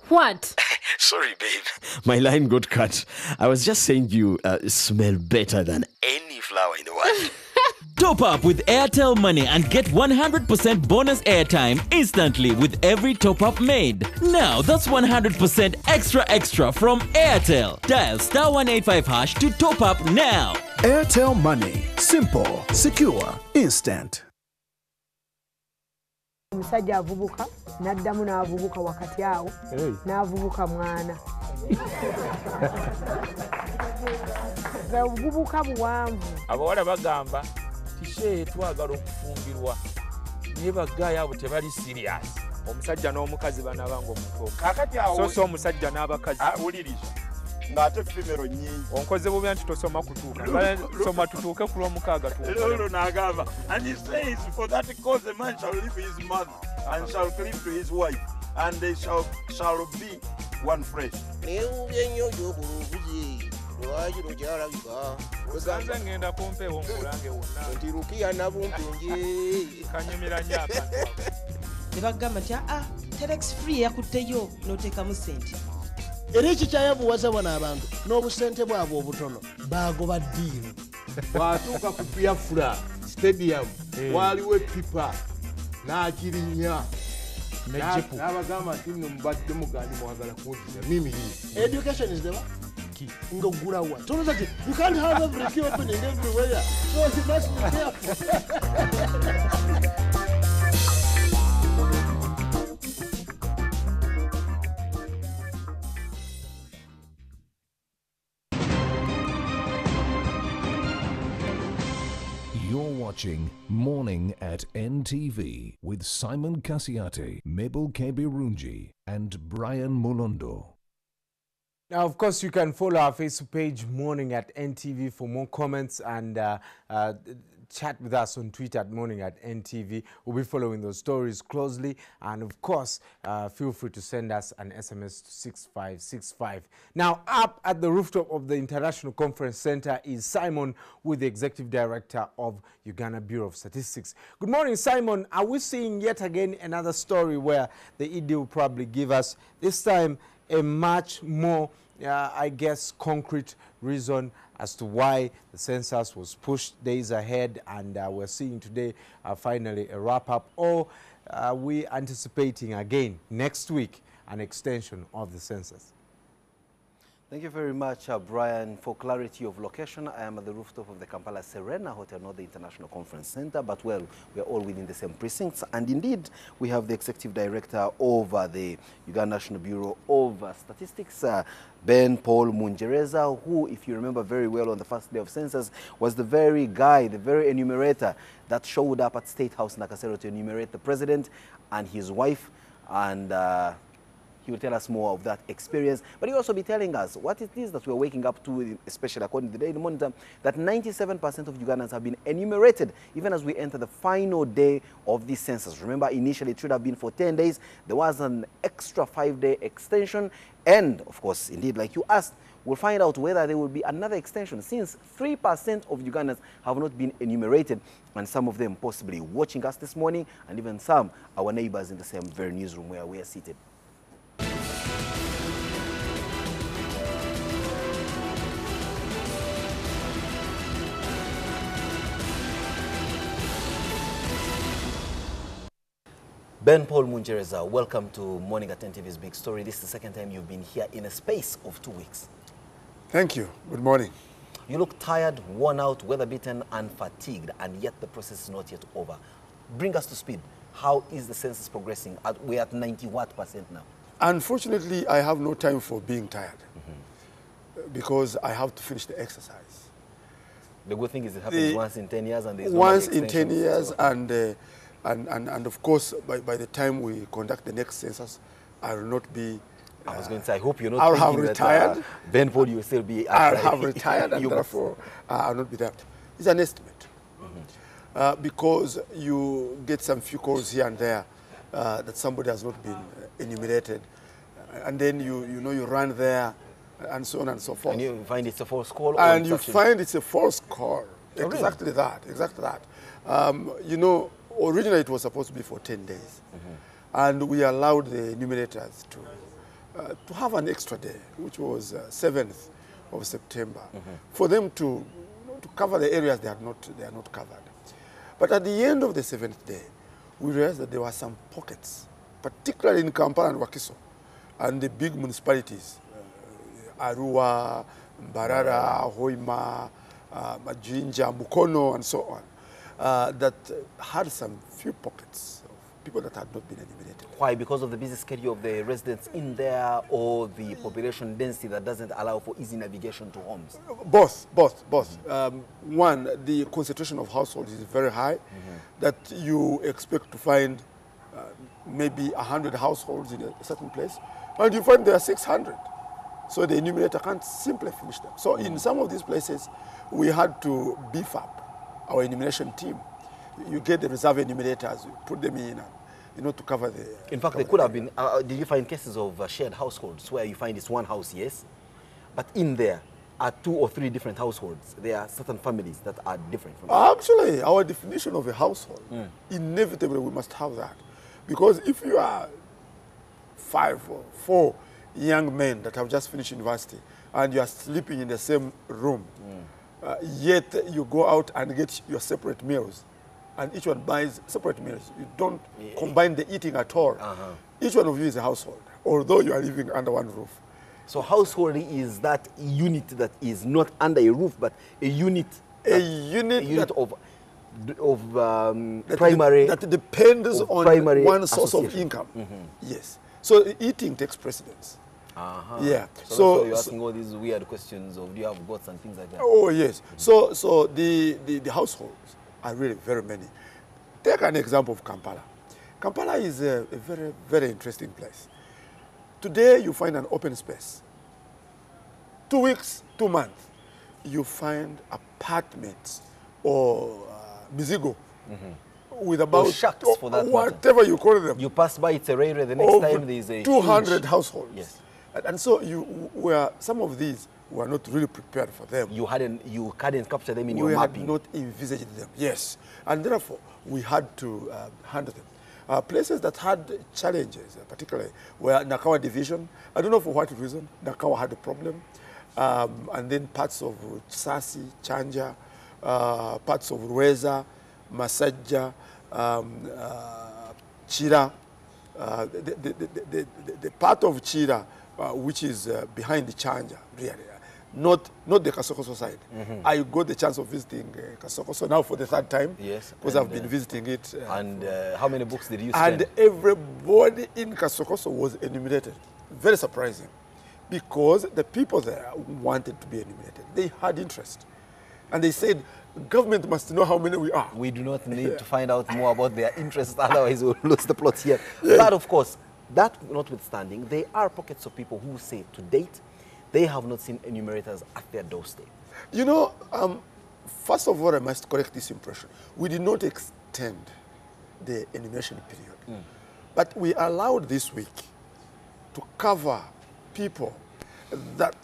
What? Sorry, babe. My line got cut. I was just saying you smell better than any flower in the world. Top up with Airtel Money and get 100% bonus airtime instantly with every top up made. Now that's 100% extra from Airtel. Dial *185 hash to top up now. Airtel Money. Simple, secure, instant. Omusajja avubuka n'addamu n'avubuka wakati awo n'avubuka mwana. Obuvubuka buwanvu. Abawala bagamba tishe twagala okufumbirwa naye baggaaya abo tebali serious. Omusajja n'omukazi banabanga omuto. Kakati awo so omusajja n'abakazi. Awuliriza. Ng'ate femero nnyingi. Onkoze bubi anti tosoma kutuuka. Soma tutuuke ku lw'omukaaga tuuke. Lolo n'agamba. And he says, for that cause a man shall leave his mother and shall cleave to his wife, and they shall be one flesh. Osanze ngenda kumpeewo nkulange wonna. Nti Rukiya Nabumpenje. Kanyumira nnyo abantu abo. Ne bagamba nti telex free yakutteyo n'oteekamu ssente. Era ekikyayabuwaza bano abantu n'obusente bwabwe obutono baagoba ddiiru. Bw'atuuka ku Biafra stadium waaliwo epipa n'akirinya n'abagamba nti nno mubadde mugandi mwagala kunzira mimi hii. Education is the one. Ngogula wa. So that you can't have everything opening everywhere. So you must be careful. You're watching Morning at NTV with Simon Kasiate, Mabel Kebirunji, and Brian Molondo. Now, of course, you can follow our Facebook page, Morning at NTV, for more comments and chat with us on Twitter at Morning at NTV. We'll be following those stories closely. And, of course, feel free to send us an SMS to 6565. Now, up at the rooftop of the International Conference Center is Simon, with the Executive Director of Uganda Bureau of Statistics. Good morning, Simon. Are we seeing yet again another story where the ED will probably give us, this time, a much more, I guess, concrete reason as to why the census was pushed days ahead, and we're seeing today finally a wrap-up, or are we anticipating again next week an extension of the census? Thank you very much, Brian. For clarity of location, I am at the rooftop of the Kampala Serena Hotel, not the International Conference Center, but well, we are all within the same precincts. And indeed, we have the Executive Director over the Uganda National Bureau of Statistics, Ben Paul Mungereza, who, if you remember very well, on the first day of census, was the very guy, the very enumerator that showed up at State House Nakasero to enumerate the president and his wife, and he will tell us more of that experience. But he'll also be telling us what it is that we're waking up to, especially according to the Daily Monitor, that 97% of Ugandans have been enumerated, even as we enter the final day of this census. Remember, initially it should have been for 10 days. There was an extra 5-day extension. And, of course, indeed, like you asked, we'll find out whether there will be another extension, since 3% of Ugandans have not been enumerated, and some of them possibly watching us this morning, and even some, our neighbors in the same very newsroom where we are seated. Ben Paul Mungereza, welcome to Morning at NTV's Big Story. This is the second time you've been here in a space of 2 weeks. Thank you. Good morning. You look tired, worn out, weather-beaten, and fatigued, and yet the process is not yet over. Bring us to speed. How is the census progressing? We're at 90% now. Unfortunately, I have no time for being tired because I have to finish the exercise. The good thing is it happens once in 10 years, and there's once in 10 years, and of course, by the time we conduct the next census, I will not be I was going to say, I hope you're not I'll have thinking retired. that Ben Ford will still be at I'll have retired and therefore I'll not be there. It's an estimate. Because you get some few calls here and there that somebody has not been enumerated. And then you run there and so on and so forth. And you find it's a false call? And you find it's a false call. Oh, exactly that, exactly that. Originally it was supposed to be for 10 days. And we allowed the enumerators to have an extra day, which was 7th of September, for them to cover the areas they are not covered. But at the end of the 7th day, we realized that there were some pockets, particularly in Kampala and Wakiso, and the big municipalities, Arua, Mbarara, Hoima, Majinja, Mukono, and so on, that had some few pockets of people that had not been enumerated. Why? Because of the busy schedule of the residents in there, or the population density that doesn't allow for easy navigation to homes? Both. One, the concentration of households is very high, that you expect to find maybe 100 households in a certain place, and you find there are 600. So the enumerator can't simply finish them. So in some of these places, we had to beef up our enumeration team. You get the reserve enumerators, you put them in, to cover the... In fact, they could have been... did you find cases of shared households where you find it's one house, yes, but in there are 2 or 3 different households? There are certain families that are different from Actually, our definition of a household, inevitably we must have that. Because if you are 5 or 4 young men that have just finished university and you are sleeping in the same room, yet you go out and get your separate meals, and each one buys separate meals. You don't combine the eating at all. Each one of you is a household, although you are living under one roof. So household is that unit that is not under a roof, but a unit. A unit of primary... That depends on primary one source of income. Yes. So eating takes precedence. Yeah. So you're asking all these weird questions of do you have goats and things like that? Oh, yes. So the households are really very many. Take an example of Kampala. Kampala is a very, very interesting place. Today you find an open space. 2 weeks, 2 months, you find apartments or mizigo with about shacks for that whatever you call them. You pass by, it's a railway, the next time there is a 200 households. Yes. And so some of these were not really prepared for them. You hadn't captured them in your mapping. We had not envisaged them, yes. And therefore, we had to handle them. Places that had challenges, particularly, were Nakawa division. I don't know for what reason. Nakawa had a problem. And then parts of Sasi, Chanja, parts of Rweza, Masajja, Chira, the part of Chira, which is behind the Chanja, really. Not the Kasokoso side. I got the chance of visiting Kasokoso now for the 3rd time. Yes. Because I've been visiting it. And how many books did you spend? And everybody in Kasokoso was enumerated. Very surprising. Because the people there wanted to be enumerated. They had interest. And they said, government must know how many we are. We do not need to find out more about their interests, otherwise we'll lose the plot here. Yeah. But of course, that notwithstanding, there are pockets of people who say to date, they have not seen enumerators at their doorstep. First of all, I must correct this impression. We did not extend the enumeration period. But we allowed this week to cover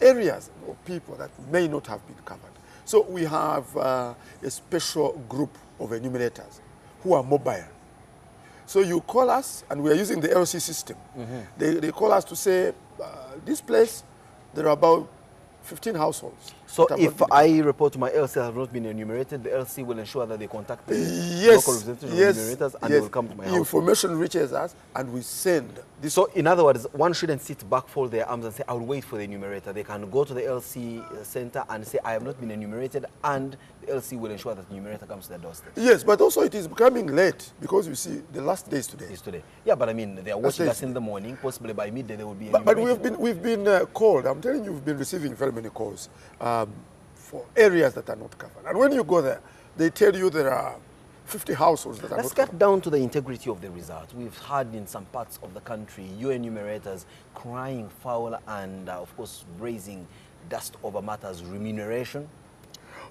areas of people that may not have been covered. So we have a special group of enumerators who are mobile. So you call us, and we are using the LC system. They call us to say, this place, there are about 15 households. So if I report to my LC have not been enumerated, the LC will ensure that they contact the local representatives of enumerators and they will come to my house. Information reaches us and we send. So in other words, one shouldn't sit back, fold their arms and say, I'll wait for the enumerator. They can go to the LC center and say, I have not been enumerated, and the LC will ensure that the enumerator comes to their doorstep. Yes, but also it is becoming late because you see the last day is today. Is today. Yeah, but I mean, they are watching us in the morning. Possibly by midday they will be enumerated. But we've been called. I'm telling you, we've been receiving very many calls for areas that are not covered. And when you go there, they tell you there are 50 households that are Let's not get down to the integrity of the result. We've heard in some parts of the country, your enumerators crying foul and, of course, raising dust over matters remuneration.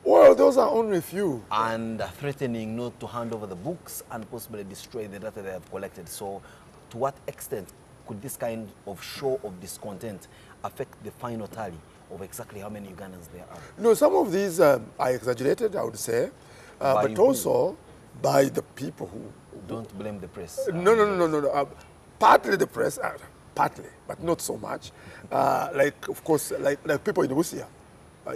Well, those are only a few. And threatening not to hand over the books and possibly destroy the data they have collected. So to what extent could this kind of show of discontent affect the final tally of exactly how many Ugandans there are? No, some of these are exaggerated, I would say, but also by the people who... Don't blame the press. No. Partly the press, partly, but not so much. Like, of course, like people in Busia.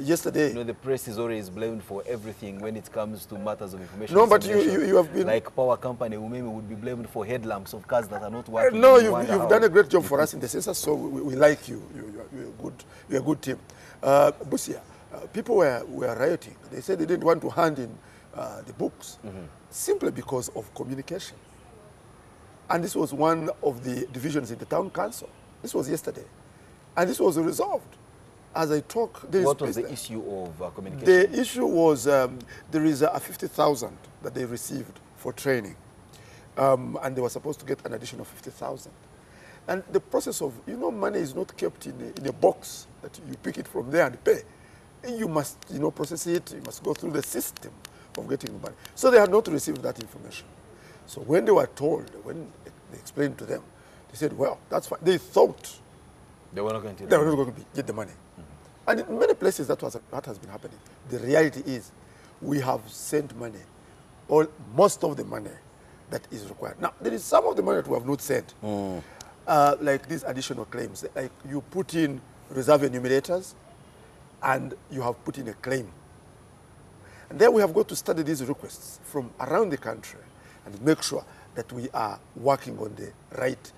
Yesterday... You know, the press is always blamed for everything when it comes to matters of information. No, but you have been... Like power company, Umeme would be blamed for headlamps of cars that are not working. No, you've done a great job for us in the census, so we like you. You're a good team. Busia, people were rioting. They said they didn't want to hand in the books simply because of communication. And this was one of the divisions in the town council. This was yesterday. And this was resolved. As I talk, there is... What was the issue of communication? The issue was there is a 50,000 that they received for training. And they were supposed to get an additional 50,000. And the process of, money is not kept in a box that you pick it from there and pay. You must, process it. You must go through the system of getting the money. So they had not received that information. So when they were told, when they explained to them, they said, well, that's fine. They thought they were not going to get the money. And in many places that has been happening. The reality is we have sent money, most of the money that is required. Now, there is some of the money that we have not sent, like these additional claims. Like you put in reserve enumerators and you have put in a claim. And then we have got to study these requests from around the country and make sure that we are working on the right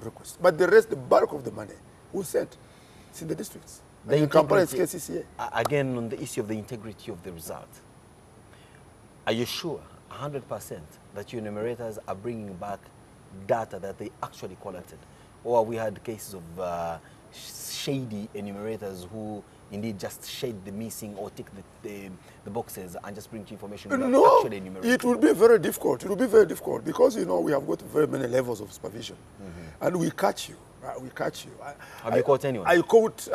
request. But the rest, the bulk of the money, we sent. It's in the districts. The Kampala is KCCA. Again, on the issue of the integrity of the result, are you sure, 100%, that your enumerators are bringing back data that they actually collected? Or we had cases of shady enumerators who indeed just shade the missing or tick the boxes and just bring information without actually enumerating? It will be very difficult. It will be very difficult because, we have got very many levels of supervision. And we catch you. We catch you. Have you caught anyone? I caught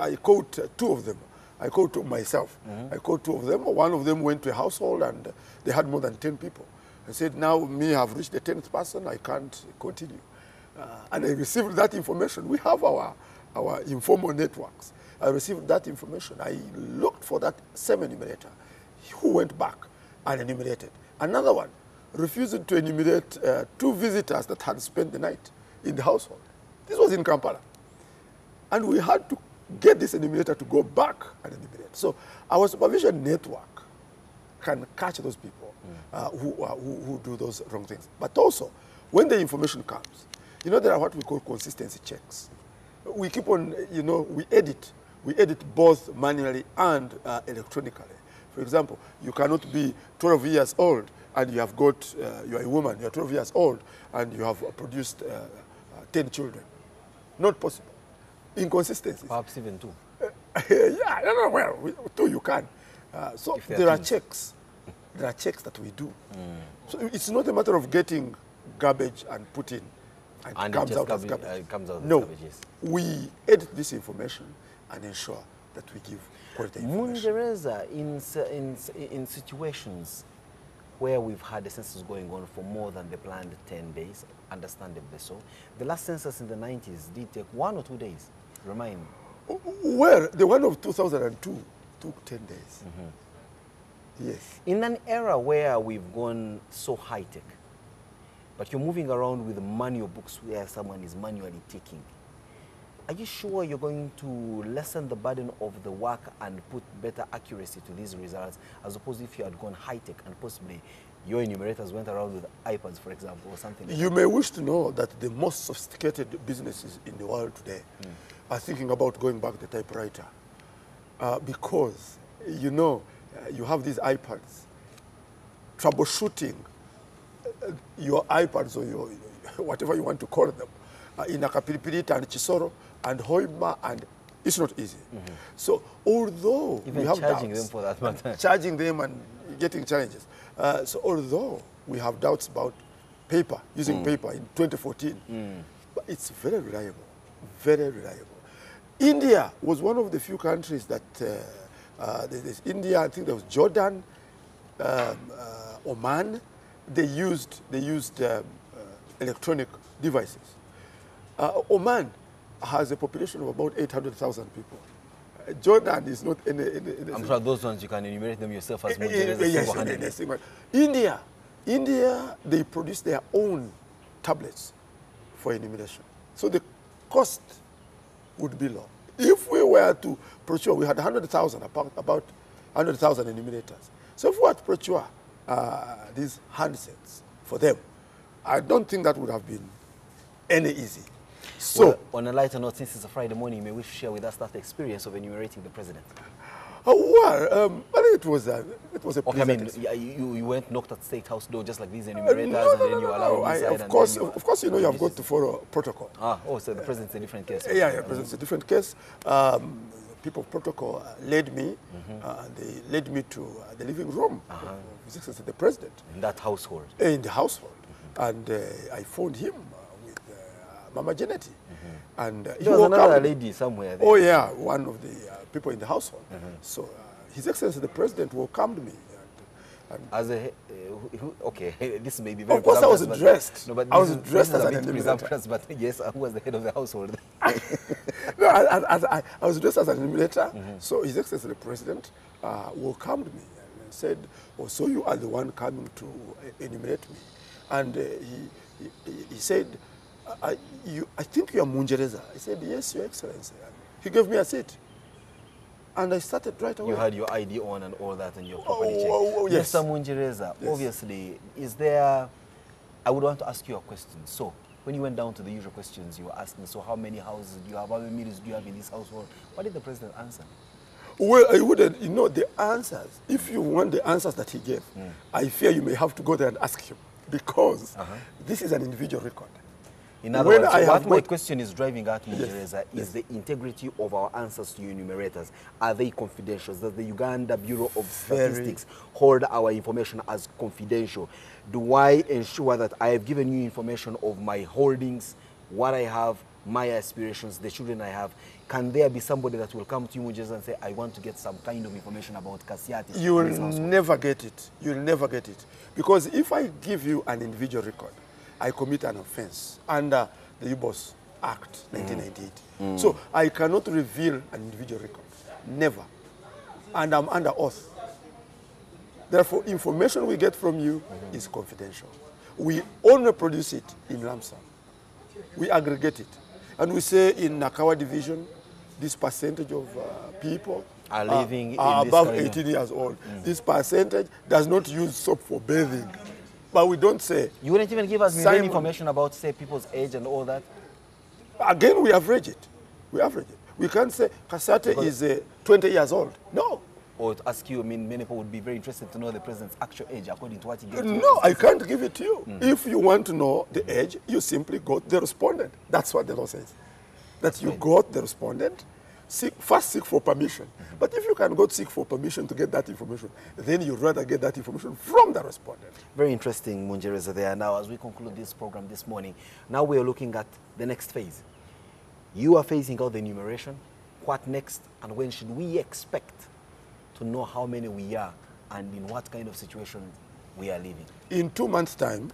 two of them. I caught two myself. I caught two of them. One of them went to a household and they had more than 10 people. I said, now me have reached the 10th person, I can't continue. And I received that information. We have our informal networks. I received that information. I looked for that same enumerator who went back and enumerated. Another one refused to enumerate 2 visitors that had spent the night in the household. This was in Kampala. And we had to get this enumerator to go back and enumerate. So our supervision network can catch those people who do those wrong things. But also, when the information comes, there are what we call consistency checks. We keep on, we edit. We edit both manually and electronically. For example, you cannot be 12 years old and you have got, you're a woman, you're 12 years old and you have produced 10 children. Not possible. Inconsistencies. Perhaps even 2. Yeah, well, 2 you can. So there are checks. There are checks that we do. So it's not a matter of getting garbage and put in and it comes out as garbage. No, we edit this information and ensure that we give quality information. Mungereza, in situations where we've had the census going on for more than the planned 10 days, understandably so. The last census in the 90s did take 1 or 2 days. Remind me. Well, the one of 2002 took 10 days. Yes. In an era where we've gone so high-tech, but you're moving around with manual books where someone is manually ticking, are you sure you're going to lessen the burden of the work and put better accuracy to these results, as opposed to if you had gone high-tech and possibly your enumerators went around with iPads, for example, or something like You may wish to know that the most sophisticated businesses in the world today are thinking about going back to the typewriter because, you have these iPads. Troubleshooting your iPads or your whatever you want to call them in Akapilipilita and Chisoro and Hoima, and it's not easy. So although even we have charging doubts, them for that matter, charging them and getting challenges. So although we have doubts about paper, using paper in 2014. But it's very reliable, very reliable. India was one of the few countries that, there's India, I think there was Jordan, Oman, they used electronic devices. Oman has a population of about 800,000 people. Jordan is not any I'm sure those ones you can enumerate them yourself as yes. India, they produce their own tablets for enumeration. So the cost would be low. If we were to procure, we had 100,000, about 100,000 enumerators. So if we were to procure these handsets for them, I don't think that would have been any easy. So, well, on a lighter note, since it's a Friday morning, may we share with us that experience of enumerating the president? I think it was a okay, I mean, you went knocked at the State House door just like these enumerators, and then you allowed inside. Of course, you know, you have got to follow protocol. So the president's a different case. Yeah, the president's a different case. People of protocol led me. They led me to the living room of His Excellency the President. In that household? In the household. And I phoned him with Mama Janetti. And there was another lady somewhere there. Oh, yeah, one of the people in the household. So His Excellency the President welcomed me. As a, okay, this may be very. Of course, I was dressed. No, but I was dressed as an presumptuous, but yes, who was the head of the household? No, I was dressed as an emulator. So His Excellency the President welcomed me and said, "Oh, so you are the one coming to enumerate me?" And he said, I think you are Mungereza. I said, "Yes, Your Excellency." And he gave me a seat. And I started right away. You had your ID on and all that and your property check. Yes. Mr. Mungereza, obviously, is there... I would want to ask you a question. So, when you went down to the usual questions, you were asking, so how many houses do you have? How many meters do you have in this household? What did the president answer? Well, I wouldn't, you know, the answers, if you want the answers that he gave, I fear you may have to go there and ask him, because this is an individual record. In other words, what my question is driving at, Mungereza, is the integrity of our answers to your enumerators. Are they confidential? Does the Uganda Bureau of Statistics hold our information as confidential? Do I ensure that I have given you information of my holdings, what I have, my aspirations, the children I have? Can there be somebody that will come to you, Mungereza, and say, I want to get some kind of information about Kasiati? You will never get it. You will never get it. Because if I give you an individual record, I commit an offense under the UBOS Act 1998. So I cannot reveal an individual record. Never. And I'm under oath. Therefore, information we get from you is confidential. We only produce it in lump sum. We aggregate it. And we say in Nakawa division, this percentage of people are living above 18 years old. This percentage does not use soap for bathing. But we don't say... You wouldn't even give us any information about, say, people's age and all that? Again, we average it. We average it. We can't say Kasate is 20 years old. No. Or to ask you, I mean, many people would be very interested to know the president's actual age according to what he gave. No, I can't give it to you. If you want to know the age, you simply got the respondent. That's what the law says. That you got the respondent, first seek for permission. But if you can go seek for permission to get that information, then you'd rather get that information from the respondent. Very interesting, Mungereza, there. Now, as we conclude this program this morning, now we are looking at the next phase. You are phasing out the enumeration. What next, and when should we expect to know how many we are and in what kind of situation we are living? In 2 months' time,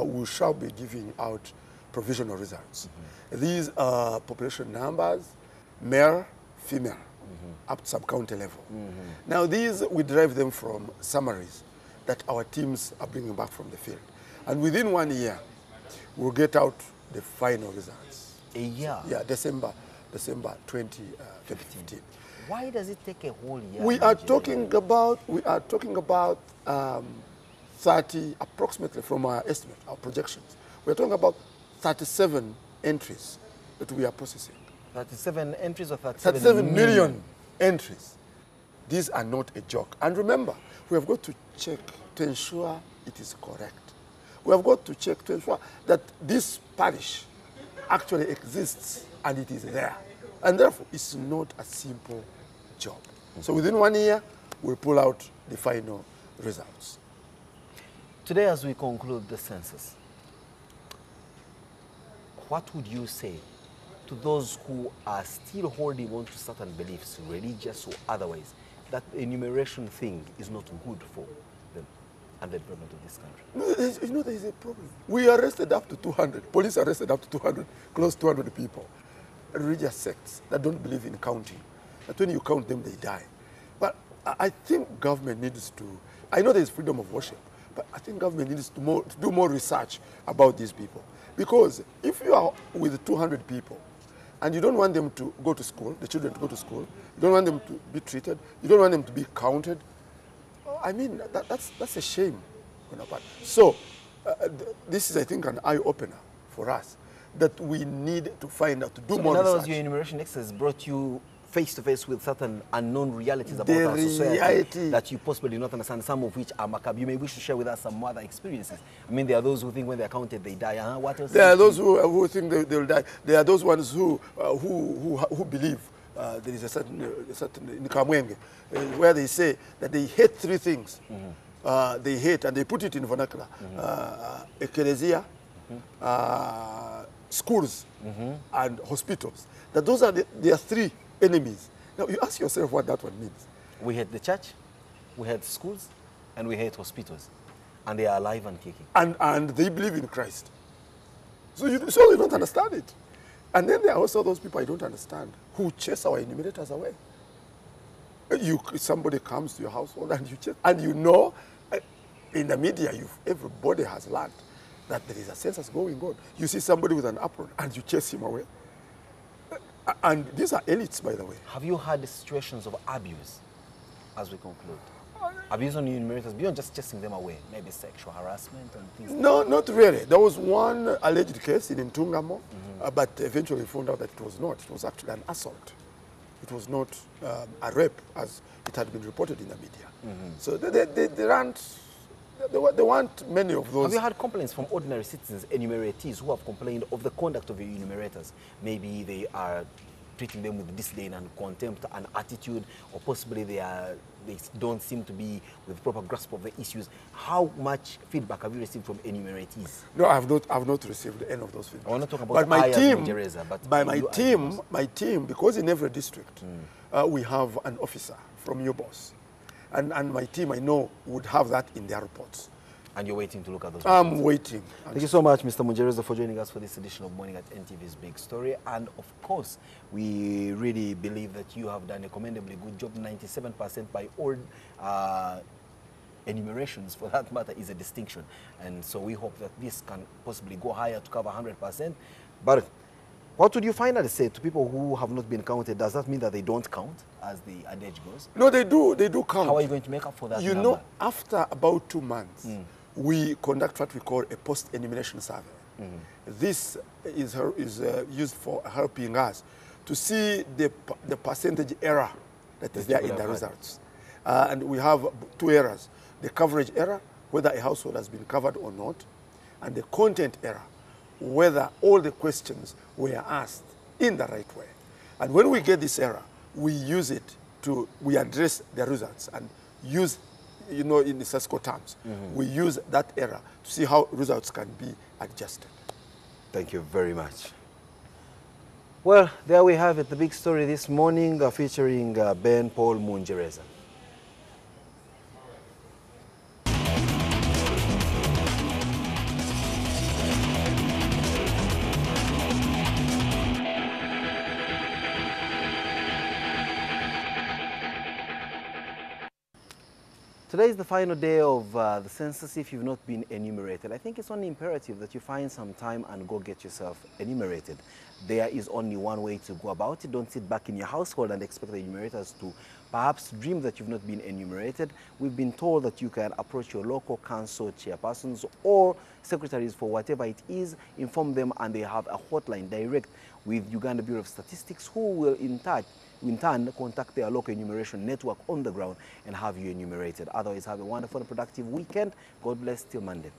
we shall be giving out provisional results. These are population numbers, male, female, up to sub-county level. Now, these, we derive them from summaries that our teams are bringing back from the field. And within 1 year, we'll get out the final results. A year? Yeah, December 2015. Why does it take a whole year? We are talking about 30, approximately from our estimate, our projections. We're talking about 37 entries that we are processing. 37 entries or 37 37 million entries. These are not a joke. And remember, we have got to check to ensure it is correct. We have got to check to ensure that this parish actually exists and it is there. And therefore, it's not a simple job. So within 1 year, we'll pull out the final results. Today, as we conclude the census, what would you say to those who are still holding on to certain beliefs, religious or otherwise, that the enumeration thing is not good for them and the development of this country? No, there is a problem. We arrested up to 200. Police arrested up to 200, close to 200 people. Religious sects that don't believe in counting. That when you count them, they die. But I think government needs to, I know there is freedom of worship, but I think government needs to do more research about these people. Because if you are with 200 people, and you don't want them to go to school, the children to go to school, you don't want them to be treated, you don't want them to be counted, I mean, that's a shame. You know, but so this is, I think, an eye-opener for us, that we need to find out, to do more research. In other words, your enumeration exercise brought you face-to-face with certain unknown realities about our society that you possibly do not understand, some of which are macabre. You may wish to share with us some other experiences. I mean, there are those who think when they're counted, they die. What else? There are those who think they'll die. There are those ones who believe there is a certain in Kamwenge, where they say that they hate three things. They hate, and they put it in vernacular, ecclesia, schools, and hospitals. That those are their three enemies. Now you ask yourself what that one means. We hate the church, we hate schools, and we hate hospitals. And they are alive and kicking. And they believe in Christ. So you don't understand it. And then there are also those people I don't understand who chase our enumerators away. Somebody comes to your household and you chase, and you know, in the media, everybody has learned that there is a census going on. You see somebody with an apron and you chase him away. And these are elites, by the way. Have you had situations of abuse as we conclude? Abuse on enumerators, beyond just chasing them away, maybe sexual harassment and things No, like not really. There was one alleged case in Ntungamo, but eventually found out that it was not. It was actually an assault. It was not a rape, as it had been reported in the media. So they want many of those. Have you had complaints from ordinary citizens, enumerators, who have complained of the conduct of your enumerators? Maybe they are treating them with disdain and contempt and attitude, or possibly they don't seem to be with proper grasp of the issues. How much feedback have you received from enumerators? No, I've not received any of those feedback. I want to talk about but my team, Mungereza, but my team, because in every district we have an officer from your boss. And my team, I know, would have that in their reports. And you're waiting to look at those reports? I'm waiting. Thank you so much, Mr. Mungereza, for joining us for this edition of Morning at NTV's Big Story. And of course, we really believe that you have done a commendably good job. 97% by all enumerations, for that matter, is a distinction. And so we hope that this can possibly go higher to cover 100%. But what would you finally say to people who have not been counted? Does that mean that they don't count, as the adage goes? No, they do count. How are you going to make up for that You number? know, after about 2 months, we conduct what we call a post-enumeration survey. This is used for helping us to see the percentage error that is there in the results. And we have two errors: the coverage error, whether a household has been covered or not, and the content error, whether all the questions were asked in the right way. And when we get this error, we use it we address the results and use, you know, in the SESCO terms, we use that error to see how results can be adjusted. Thank you very much. Well, there we have it, the big story this morning featuring Ben Paul Mungereza. Today is the final day of the census if you've not been enumerated. I think it's only imperative that you find some time and go get yourself enumerated. There is only one way to go about it. Don't sit back in your household and expect the enumerators to perhaps dream that you've not been enumerated. We've been told that you can approach your local council chairpersons or secretaries for whatever it is, inform them, and they have a hotline direct with Uganda Bureau of Statistics, who will in turn contact their local enumeration network on the ground and have you enumerated. Otherwise, have a wonderful and productive weekend. God bless till Monday.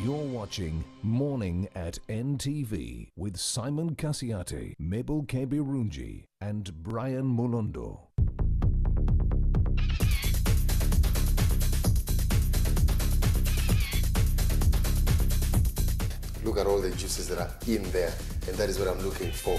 You're watching Morning at NTV with Simon Kasiate, Mabel Kebirunji and Brian Mulondo. Look at all the juices that are in there, and that is what I'm looking for.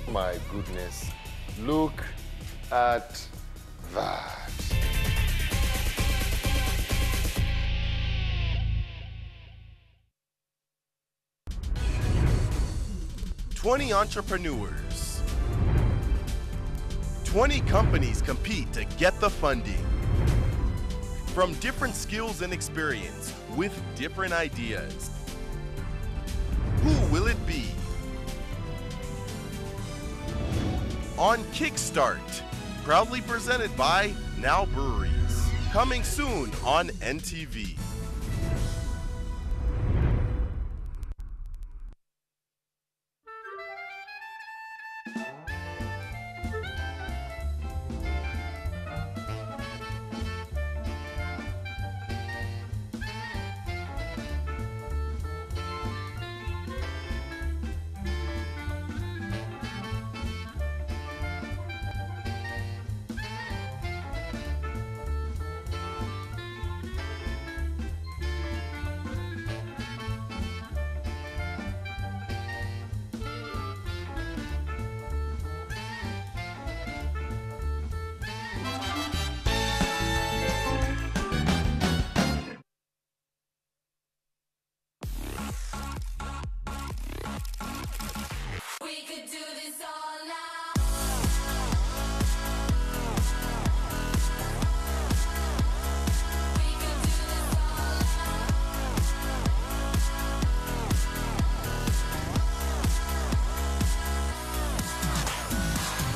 My goodness, look at that. 20 entrepreneurs. 20 companies compete to get the funding. From different skills and experience with different ideas. Who will it be? On Kickstart, proudly presented by Now Breweries. Coming soon on NTV.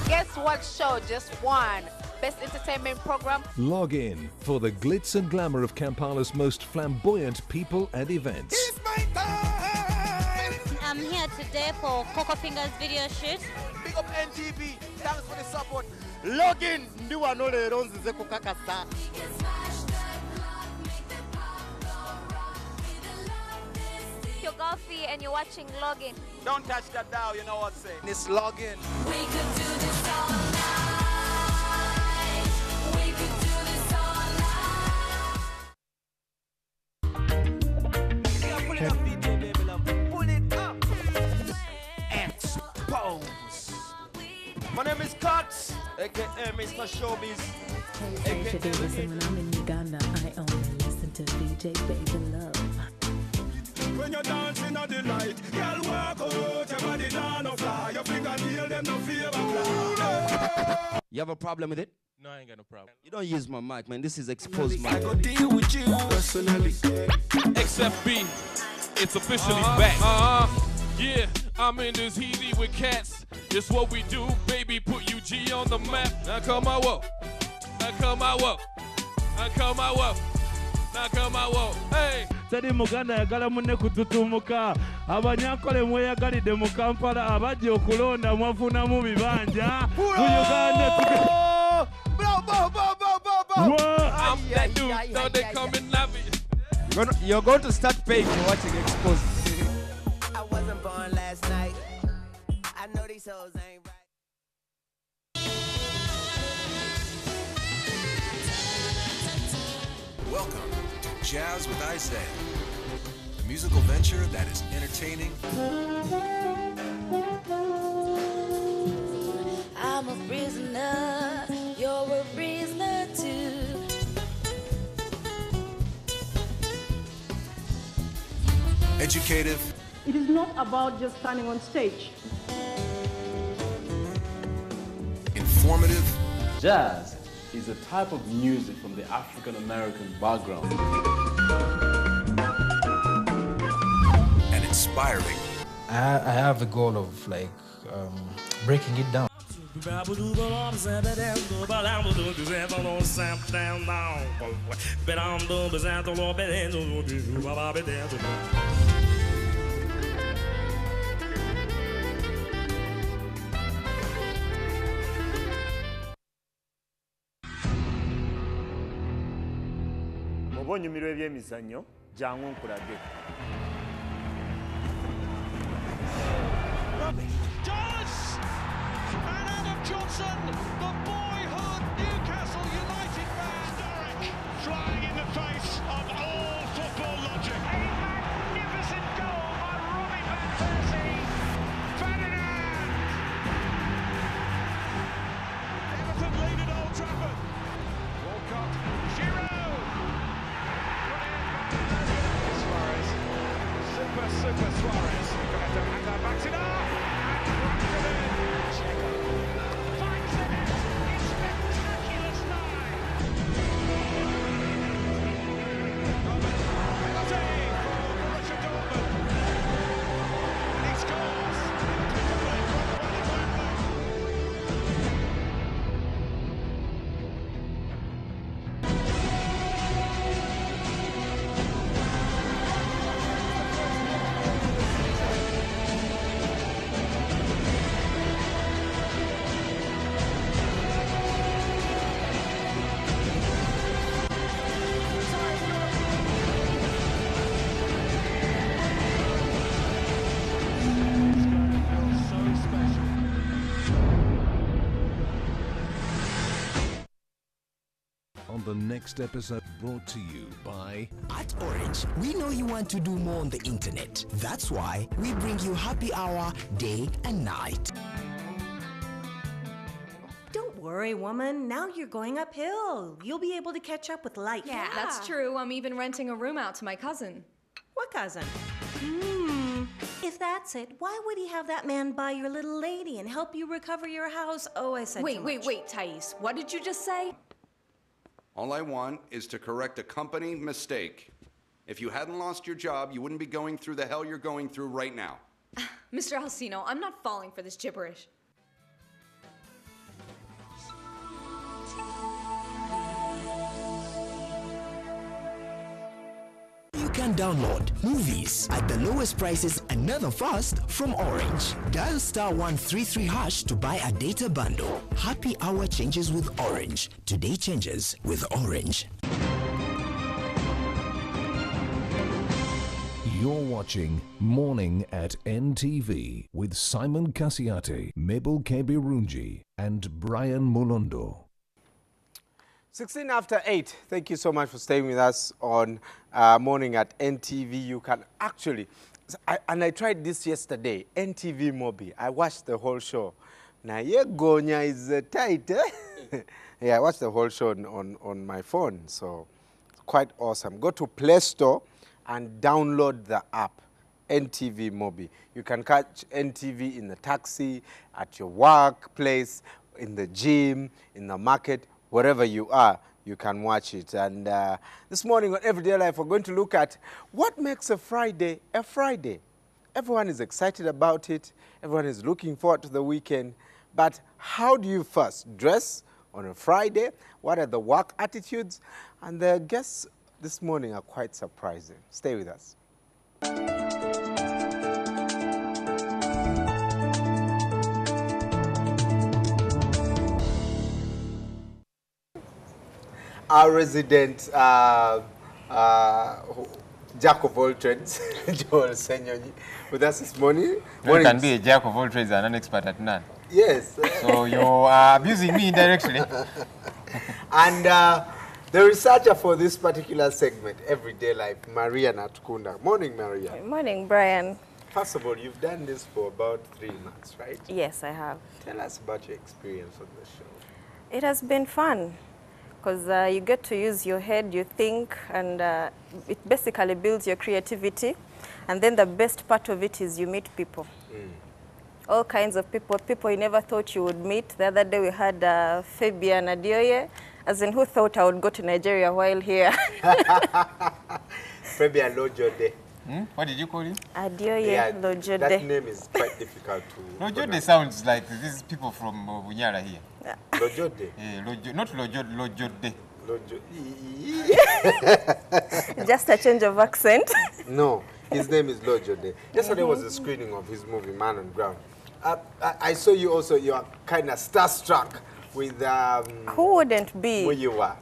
Guess what show just won Best Entertainment Program? Log in for the glitz and glamour of Kampala's most flamboyant people and events. I'm here today for Coco Fingers video shoot. Big up NTV, thanks for the support. Log in, ndiwa nole ronzi kukakasa. You're Golfy and you're watching Login. Don't touch that dial, you know what I'm saying. It's login. We could do this all night. We could do this all night. Pull it up, DJ, baby love. Pull it up. Expose. My name is Cox, aka Mr. Showbiz. Today, listen, when I'm in Uganda, I only listen to DJ Baby Love. When you're dancing on the light, girl walk out, your body down no fly, your fingernail them no fear fly. You have a problem with it? No, I ain't got no problem. You don't use my mic, man. This is exposed mic. I go deal with you personally. XFB, it's officially back. Yeah, I'm in this heaty with cats. It's what we do, baby. Put UG on the map. Now come my walk. Now come my walk. Now come my walk. Now come my walk. Hey. Tadi Muganda yagala munne kututumuka abanyankole mweyagalidde mu Kampala abajja okulonda mwafuna mu bibanja mu Uganda I'm that dude, so they come and love it. You're going to start paying for watching Exposed. I wasn't born last night. I know these hoes ain't right. Welcome to Jazz with Isaiah, a musical venture that is entertaining. I'm a prisoner, you're a prisoner too. Educative. It is not about just standing on stage. Informative. Jazz is a type of music from the African American background. And inspiring. I have a goal of breaking it down. Onyumirwa ebyemizannyo jangu nkulage. Does! And Adam Johnson, the boyhood Newcastle United man, historic, flying in the face of all football logic. A magnificent goal by Robin van Persie. Ferdinand! Everton lead at Old Trafford. Walcott, Giroud. Suarez. Super Suarez. Gonna backs it up. On the next episode, brought to you by At Orange, we know you want to do more on the internet. That's why we bring you happy hour day and night. Don't worry, woman. Now you're going uphill. You'll be able to catch up with life. Yeah, that's true. I'm even renting a room out to my cousin. What cousin? If that's it, why would he have that man buy your little lady and help you recover your house? Oh, I said too much. Wait, Thais. What did you just say? All I want is to correct a company mistake. If you hadn't lost your job, you wouldn't be going through the hell you're going through right now. Mr. Alcino, I'm not falling for this gibberish. You can download movies at the lowest prices and never fast from Orange. Dial *133# to buy a data bundle. Happy hour changes with Orange. Today changes with Orange. You're watching Morning at NTV with Simon Kasiate, Mabel Kebirunji, and Brian Mulondo. 16 after 8. Thank you so much for staying with us on Morning at NTV. You can actually, and I tried this yesterday, NTV Mobi. I watched the whole show. Now, yeah, Gonya is tight, eh? Yeah, I watched the whole show on my phone, so quite awesome. Go to Play Store and download the app, NTV Mobi. You can catch NTV in the taxi, at your workplace, in the gym, in the market, wherever you are, you can watch it. And this morning on Everyday Life, we're going to look at what makes a Friday a Friday. Everyone is excited about it. Everyone is looking forward to the weekend. But how do you first dress on a Friday? What are the work attitudes? And the guests this morning are quite surprising. Stay with us. Our resident jack of all trades, Joel Senyonyi, with us this morning. You can be a jack of all trades and an expert at none. Yes. So you are abusing me indirectly. And the researcher for this particular segment, Everyday Life, Maria Natukunda. Morning, Maria. Morning, Brian. First of all, you've done this for about 3 months, right? Yes, I have. Tell us about your experience on the show. It has been fun because you get to use your head, you think, and it basically builds your creativity. And then the best part of it is you meet people. All kinds of people you never thought you would meet. The other day we had Fabian Adioye, as in who thought I would go to Nigeria while here. Fabian Lojode. What did you call him? Adioye Lojode. That name is quite difficult to Lojode sounds like these people from Bunyara here. Lojode? Yeah, not Lojode. Just a change of accent. No, his name is Lojode. Yesterday was a screening of his movie, Man on Ground. I saw you also, you are kind of starstruck with... Who wouldn't be? Where you are.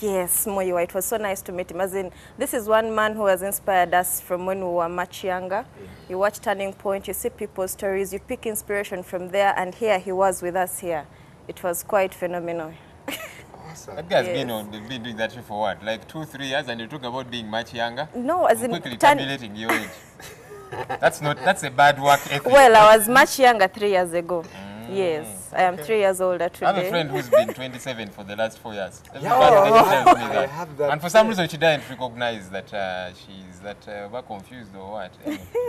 Yes, Moyo, it was so nice to meet him. As in, this is one man who has inspired us from when we were much younger. You watch Turning Point, you see people's stories, you pick inspiration from there, and here he was with us here. It was quite phenomenal. Awesome. That guy's been doing that for what? Like 2-3 years, and you talk about being much younger? No, as in quickly tabulating your age. That's a bad work ethic. Well, I was much younger 3 years ago. Yes, I am 3 years older today. I have a friend who's been 27 for the last 4 years. Everybody tells me that. And for some reason she didn't recognize that she's confused or what.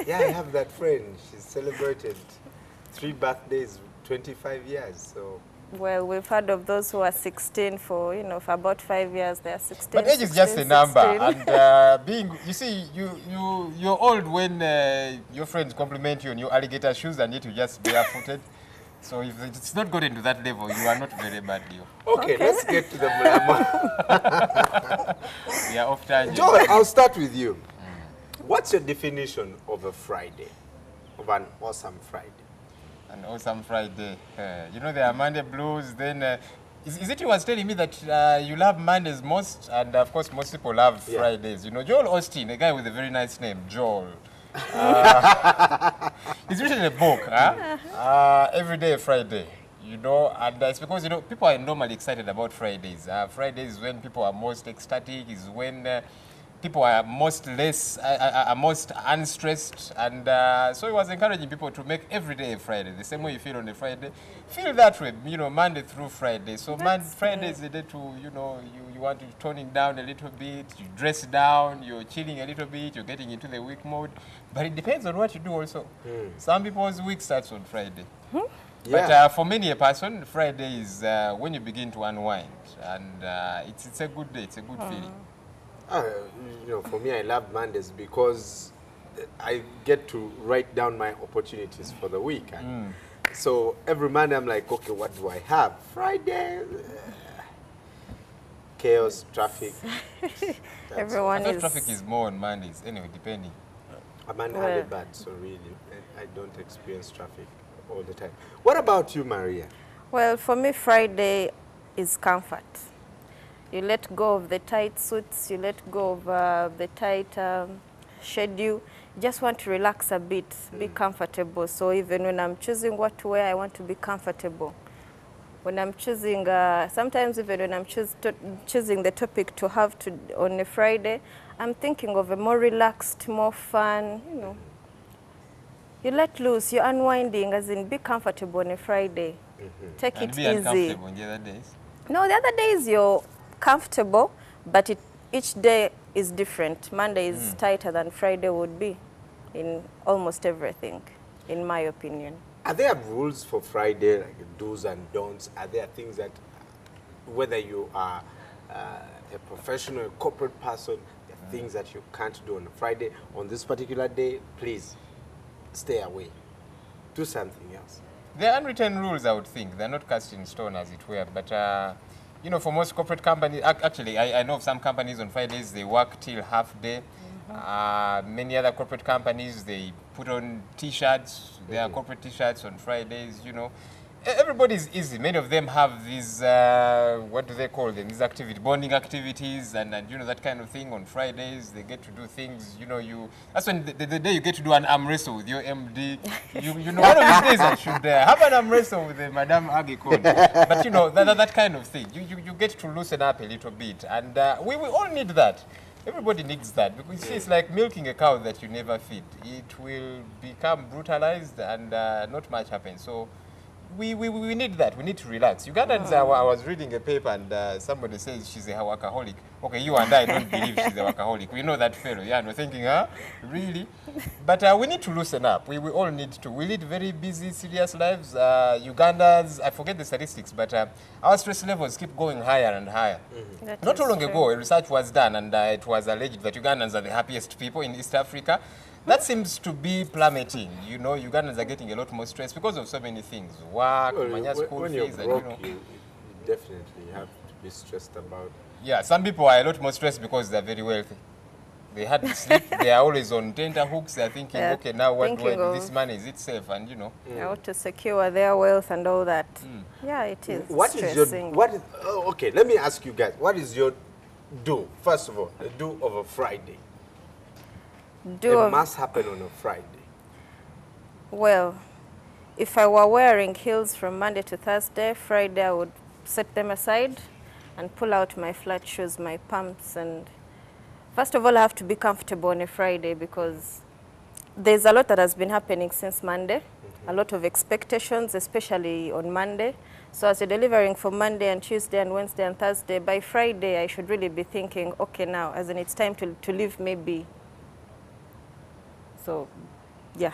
Yeah, I have that friend. She's celebrated 3 birthdays, 25 years. So. Well, we've heard of those who are 16 for, for about 5 years. They are 16. But age is just a number. And you see, you're old when your friends compliment you on your alligator shoes and yet you just barefooted. So if it's not gotten to that level, you are not very bad, Leo. Okay, let's get to the Mulama. We are off tangent. Joel, I'll start with you. What's your definition of a Friday, of an awesome Friday? An awesome Friday. You know, there are Monday blues. Then, is it you was telling me that you love Mondays most? And of course, most people love Fridays. You know, Joel Austin, a guy with a very nice name, Joel. He's written a book, Every Day Friday, you know, and it's because, you know, people are normally excited about Fridays. Fridays is when people are most ecstatic, is when people are most unstressed, and so he was encouraging people to make every day a Friday. The same way you feel on a Friday, feel that way, you know, Monday through Friday. So Friday is the day to, you know, you want to toning down a little bit, you dress down, you're chilling a little bit, you're getting into the week mode. But it depends on what you do also. Some people's week starts on Friday. But for many a person, Friday is when you begin to unwind, and it's a good day, it's a good feeling. You know, for me, I love Mondays because I get to write down my opportunities for the week. And so every Monday, I'm like, okay, what do I have? Friday, chaos, traffic. Everyone is... traffic is more on Mondays, anyway, depending. I'm an early bird, so really, I don't experience traffic all the time. What about you, Maria? Well, for me, Friday is comfort. You let go of the tight suits, you let go of the tight schedule. You just want to relax a bit, be comfortable. So even when I'm choosing what to wear, I want to be comfortable. When I'm choosing, sometimes even when I'm choosing the topic to have on a Friday, I'm thinking of a more relaxed, more fun, you know. You let loose, you're unwinding, as in be comfortable on a Friday. Take it easy. And be uncomfortable on the other days? No, the other days you're comfortable, but each day is different. Monday is tighter than Friday would be in almost everything, in my opinion. Are there rules for Friday, like do's and don'ts? Are there things that, whether you are a professional, a corporate person, there are things that you can't do on a Friday? On this particular day, please stay away. Do something else. There are unwritten rules, I would think. They're not cast in stone, as it were. But, you know, for most corporate companies, actually, I know of some companies on Fridays, they work till half day. Many other corporate companies, they put on T-shirts. There are corporate T-shirts on Fridays, you know. Everybody's easy. Many of them have these, what do they call them? These bonding activities and you know, that kind of thing on Fridays. They get to do things, you know, that's when the day you get to do an arm wrestle with your MD. You know, one of these days I should have an arm wrestle with Madame Agikon. But, you know, that kind of thing. You get to loosen up a little bit. And we all need that. Everybody needs that, because you see, it's like milking a cow that you never feed. It will become brutalized and not much happens. So we need that. We need to relax. Ugandans, I was reading a paper and somebody says she's a workaholic. Okay, you and I don't believe she's a workaholic. We know that fellow. Yeah, and we're thinking, really? But we need to loosen up. We all need to. We lead very busy, serious lives. Ugandans, I forget the statistics, but our stress levels keep going higher and higher. Not too long ago, a research was done, and it was alleged that Ugandans are the happiest people in East Africa. That seems to be plummeting. You know, Ugandans are getting a lot more stress because of so many things. Work, school when fees, you're broke, and you definitely have to be stressed about. Yeah, some people are a lot more stressed because they're very wealthy. They had to sleep. They are always on tenterhooks. They're thinking, okay, now what do I do? This money, is it safe? And, you know. How to secure their wealth and all that. Yeah, it is What stressing. is your, okay, let me ask you guys, what is your do? First of all, the do of a Friday. It must happen on a Friday. Well, if I were wearing heels from Monday to Thursday, Friday I would set them aside and pull out my flat shoes, my pumps, and first of all I have to be comfortable on a Friday because there's a lot that has been happening since Monday, a lot of expectations, especially on Monday. So as you're delivering for Monday and Tuesday and Wednesday and Thursday, by Friday I should really be thinking, okay now, as in it's time to leave maybe. So, yeah.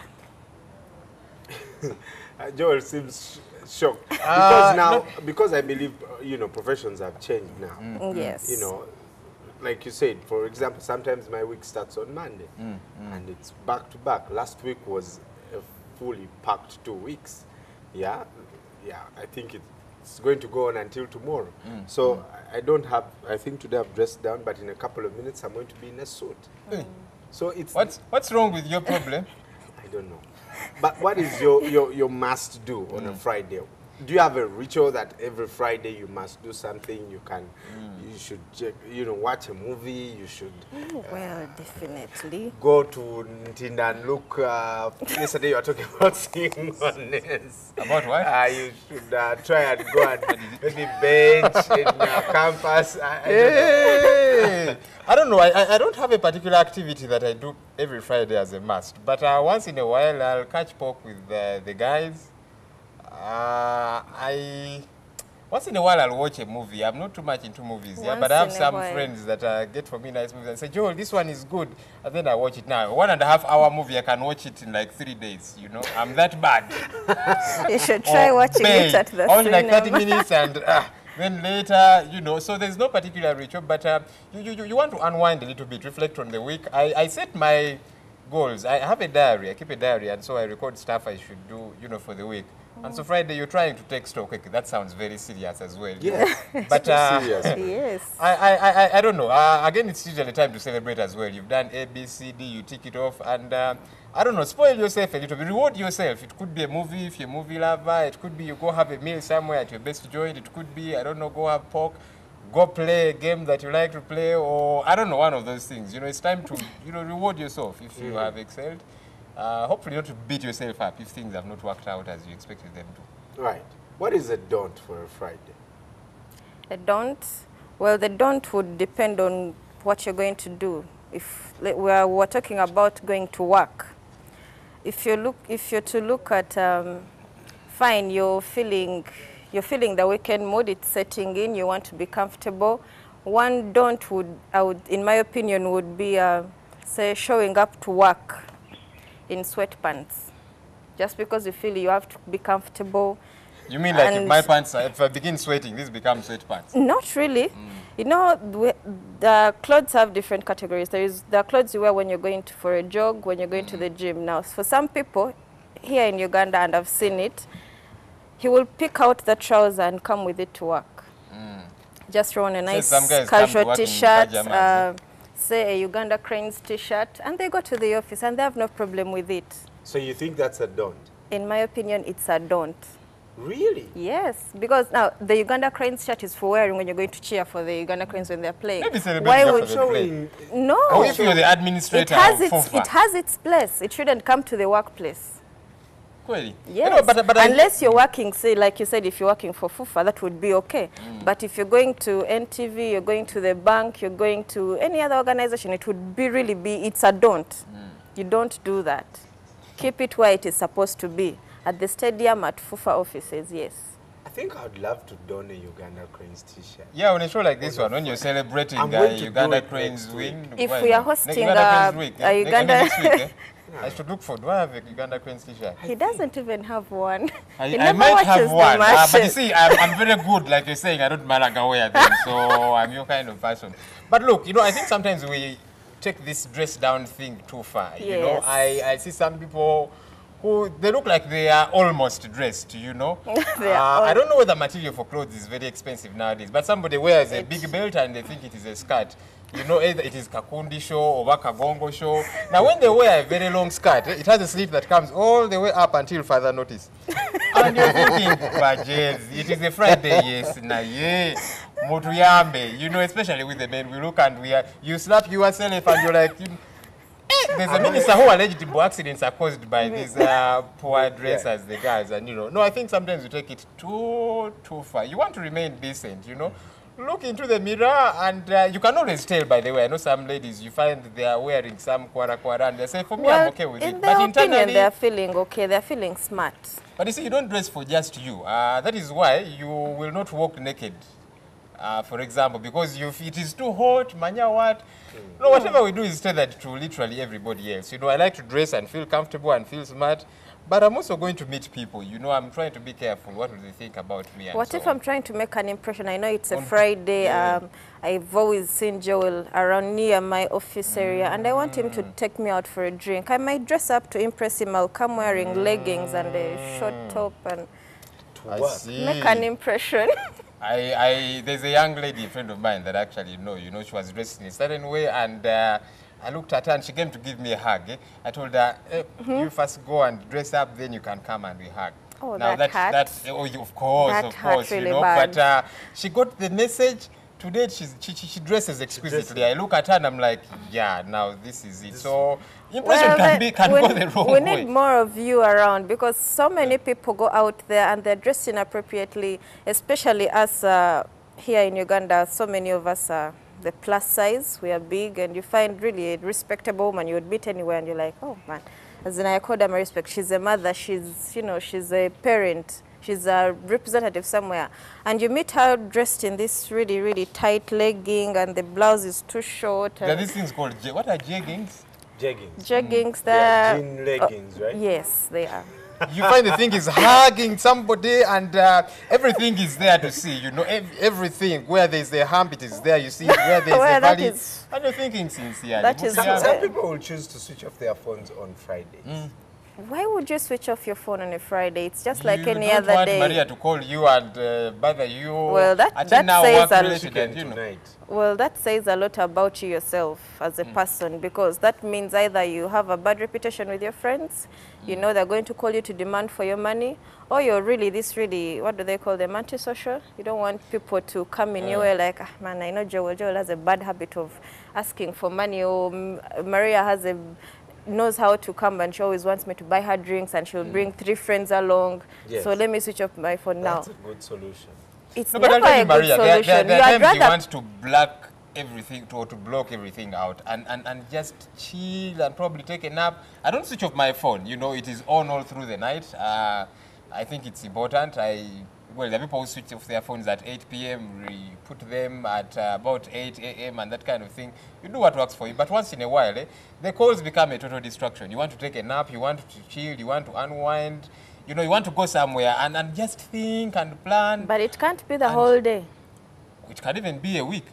Joel seems shocked because now, because I believe, you know, professions have changed now. Yes. You know, like you said, for example, sometimes my week starts on Monday and it's back to back. Last week was a fully packed 2 weeks. Yeah, I think it's going to go on until tomorrow. So I don't have, I think today I've dressed down, but in a couple of minutes I'm going to be in a suit. So it's... What's wrong with your problem? I don't know. But what is your must do on a Friday? Do you have a ritual that every Friday you must do something? You can, you should, you know, watch a movie. You should. Well, definitely. Go to Ntinda and look. Yesterday you were talking about ceremonies. About what? You should try and go and maybe bench in your campus. I don't know. I don't have a particular activity that I do every Friday as a must. But once in a while, I'll catch pork with the guys. Once in a while I'll watch a movie. I'm not too much into movies, yeah, but I have some friends that get for me nice movies and say, Joel, this one is good. And then I watch it now. 1.5 hour movie, I can watch it in like 3 days, you know. I'm that bad. You should try watching it at the only cinema. like 30 minutes and then later, you know. So there's no particular ritual, but you want to unwind a little bit, reflect on the week. I set my goals. I have a diary. I keep a diary, and so I record stuff I should do, you know, for the week. And so Friday, you're trying to take stock. Okay, that sounds very serious as well. Yeah, but serious. Yes. I don't know. Again, it's usually time to celebrate as well. You've done A, B, C, D. You tick it off, and I don't know. Spoil yourself a little bit. Reward yourself. It could be a movie if you're a movie lover. It could be you go have a meal somewhere at your best joint. It could be, I don't know, go have pork. Go play a game that you like to play, or I don't know, one of those things. You know, it's time to, you know, reward yourself if you have excelled. Hopefully not to beat yourself up if things have not worked out as you expected them to. Right. What is a don't for a Friday? A don't? Well, the don't would depend on what you're going to do. If we're talking about going to work, if you're to look at, fine, you're feeling the weekend mood, it's setting in, you want to be comfortable. One don't in my opinion, would be, say, showing up to work in sweatpants. Just because you feel you have to be comfortable. You mean like if my pants, if I begin sweating, this becomes sweatpants? Not really. You know, the clothes have different categories. There are clothes you wear when you're going for a jog, when you're going to the gym. Now, for some people here in Uganda, and I've seen it, he will pick out the trouser and come with it to work. Just throw on a nice casual t-shirt, say a Uganda Cranes t-shirt, and they go to the office and they have no problem with it. So you think that's a don't? In my opinion, it's a don't. Really? Yes, because now the Uganda Cranes shirt is for wearing when you're going to cheer for the Uganda Cranes when they're playing. Maybe celebrating after they play. No. Or if you're the administrator it has its place. It shouldn't come to the workplace. Really? Yes, you know, but unless you're working, say, like you said, if you're working for FUFA, that would be okay. But if you're going to NTV, you're going to the bank, you're going to any other organization, it would it's a don't. You don't do that. Keep it where it is supposed to be. At the stadium, at FUFA offices, yes. I think I'd love to don a Uganda Cranes t-shirt. Yeah, on a show like this one, when you're celebrating Uganda Cranes win. If we are hosting a Uganda... Next week, eh? I should look for, do I have a Uganda Cranes t-shirt? He doesn't even have one. I might have one, but you see, I'm very good, like you're saying, I don't malaga wear them, so I'm your kind of person. But look, you know, I think sometimes we take this dress down thing too far. Yes. You know, I see some people who, they look like they are almost dressed, you know. I don't know whether material for clothes is very expensive nowadays, but somebody wears a big belt and they think it is a skirt. You know, either it is Kakundi show or Wakagongo show. Now, when they wear a very long skirt, it has a sleeve that comes all the way up until further notice. And you're thinking, it is a Friday, yes, nah, yeah. Mutuyambe. You know, especially with the men, we look and you slap yourself and you're like, there's a minister who alleged accidents are caused by these poor dressers, the guys, and you know. No, I think sometimes you take it too far. You want to remain decent, you know. Look into the mirror and you can always tell, by the way. I know some ladies, you find they are wearing some kwara and they say, for me, I'm okay with it. But internally, they're feeling okay. They're feeling smart. But you see, you don't dress for just you. That is why you will not walk naked, for example, because if it is too hot, manya what? No, whatever we do is tailored to literally everybody else. You know, I like to dress and feel comfortable and feel smart. But I'm also going to meet people. You know, I'm trying to be careful. What will they think about me? And what if I'm trying to make an impression? I know it's a Friday. I've always seen Joel around near my office area, and I want him to take me out for a drink. I might dress up to impress him. I'll come wearing leggings and a short top and make an impression. There's a young lady, a friend of mine, that actually, you know, she was dressed in a certain way, and I looked at her and she came to give me a hug. I told her, you first go and dress up, then you can come and we hug. Oh, now that hurt. Of course, really you know. bad. But she got the message. Today she dresses exquisitely. I look at her and I'm like, yeah, now this is it. So impression can go the wrong way. We need more of you around, because so many people go out there and they're dressed inappropriately, especially us here in Uganda. So many of us are the plus size, we are big, and you find really a respectable woman you would meet anywhere and you're like, oh man, as in I accord her my respect. She's a mother, she's, you know, she's a parent, she's a representative somewhere. And you meet her dressed in this really, really tight legging and the blouse is too short. There are these things called, what are jeggings? Jeggings, they're jean leggings, right? Yes, they are. You find the thing is hugging somebody and everything is there to see, you know, everything. Where there's a hump, it is there, you see. Where there's a valley, and you're thinking sincerely. Some people will choose to switch off their phones on Fridays. Why would you switch off your phone on a Friday? It's just like any other don't want day. Maria to call you and bother you. Well, that says a lot about you yourself as a person, because that means either you have a bad reputation with your friends, you know they're going to call you to demand for your money, or you're really what do they call them, antisocial? You don't want people to come in your way like, ah, man, I know Joel has a bad habit of asking for money, or Maria knows how to come and she always wants me to buy her drinks and she'll bring 3 friends along. Yes. So let me switch off my phone now. That's a good solution. It's never a good solution. There are times you want to block everything, to block everything out and just chill and probably take a nap. I don't switch off my phone. You know, it is on all through the night. I think it's important. Well, the people who switch off their phones at 8 p.m., put them at about 8 a.m. and that kind of thing. You do what works for you. But once in a while, the calls become a total distraction. You want to take a nap, you want to chill, you want to unwind, you know, you want to go somewhere and just think and plan. But it can't be the whole day. It can even be a week.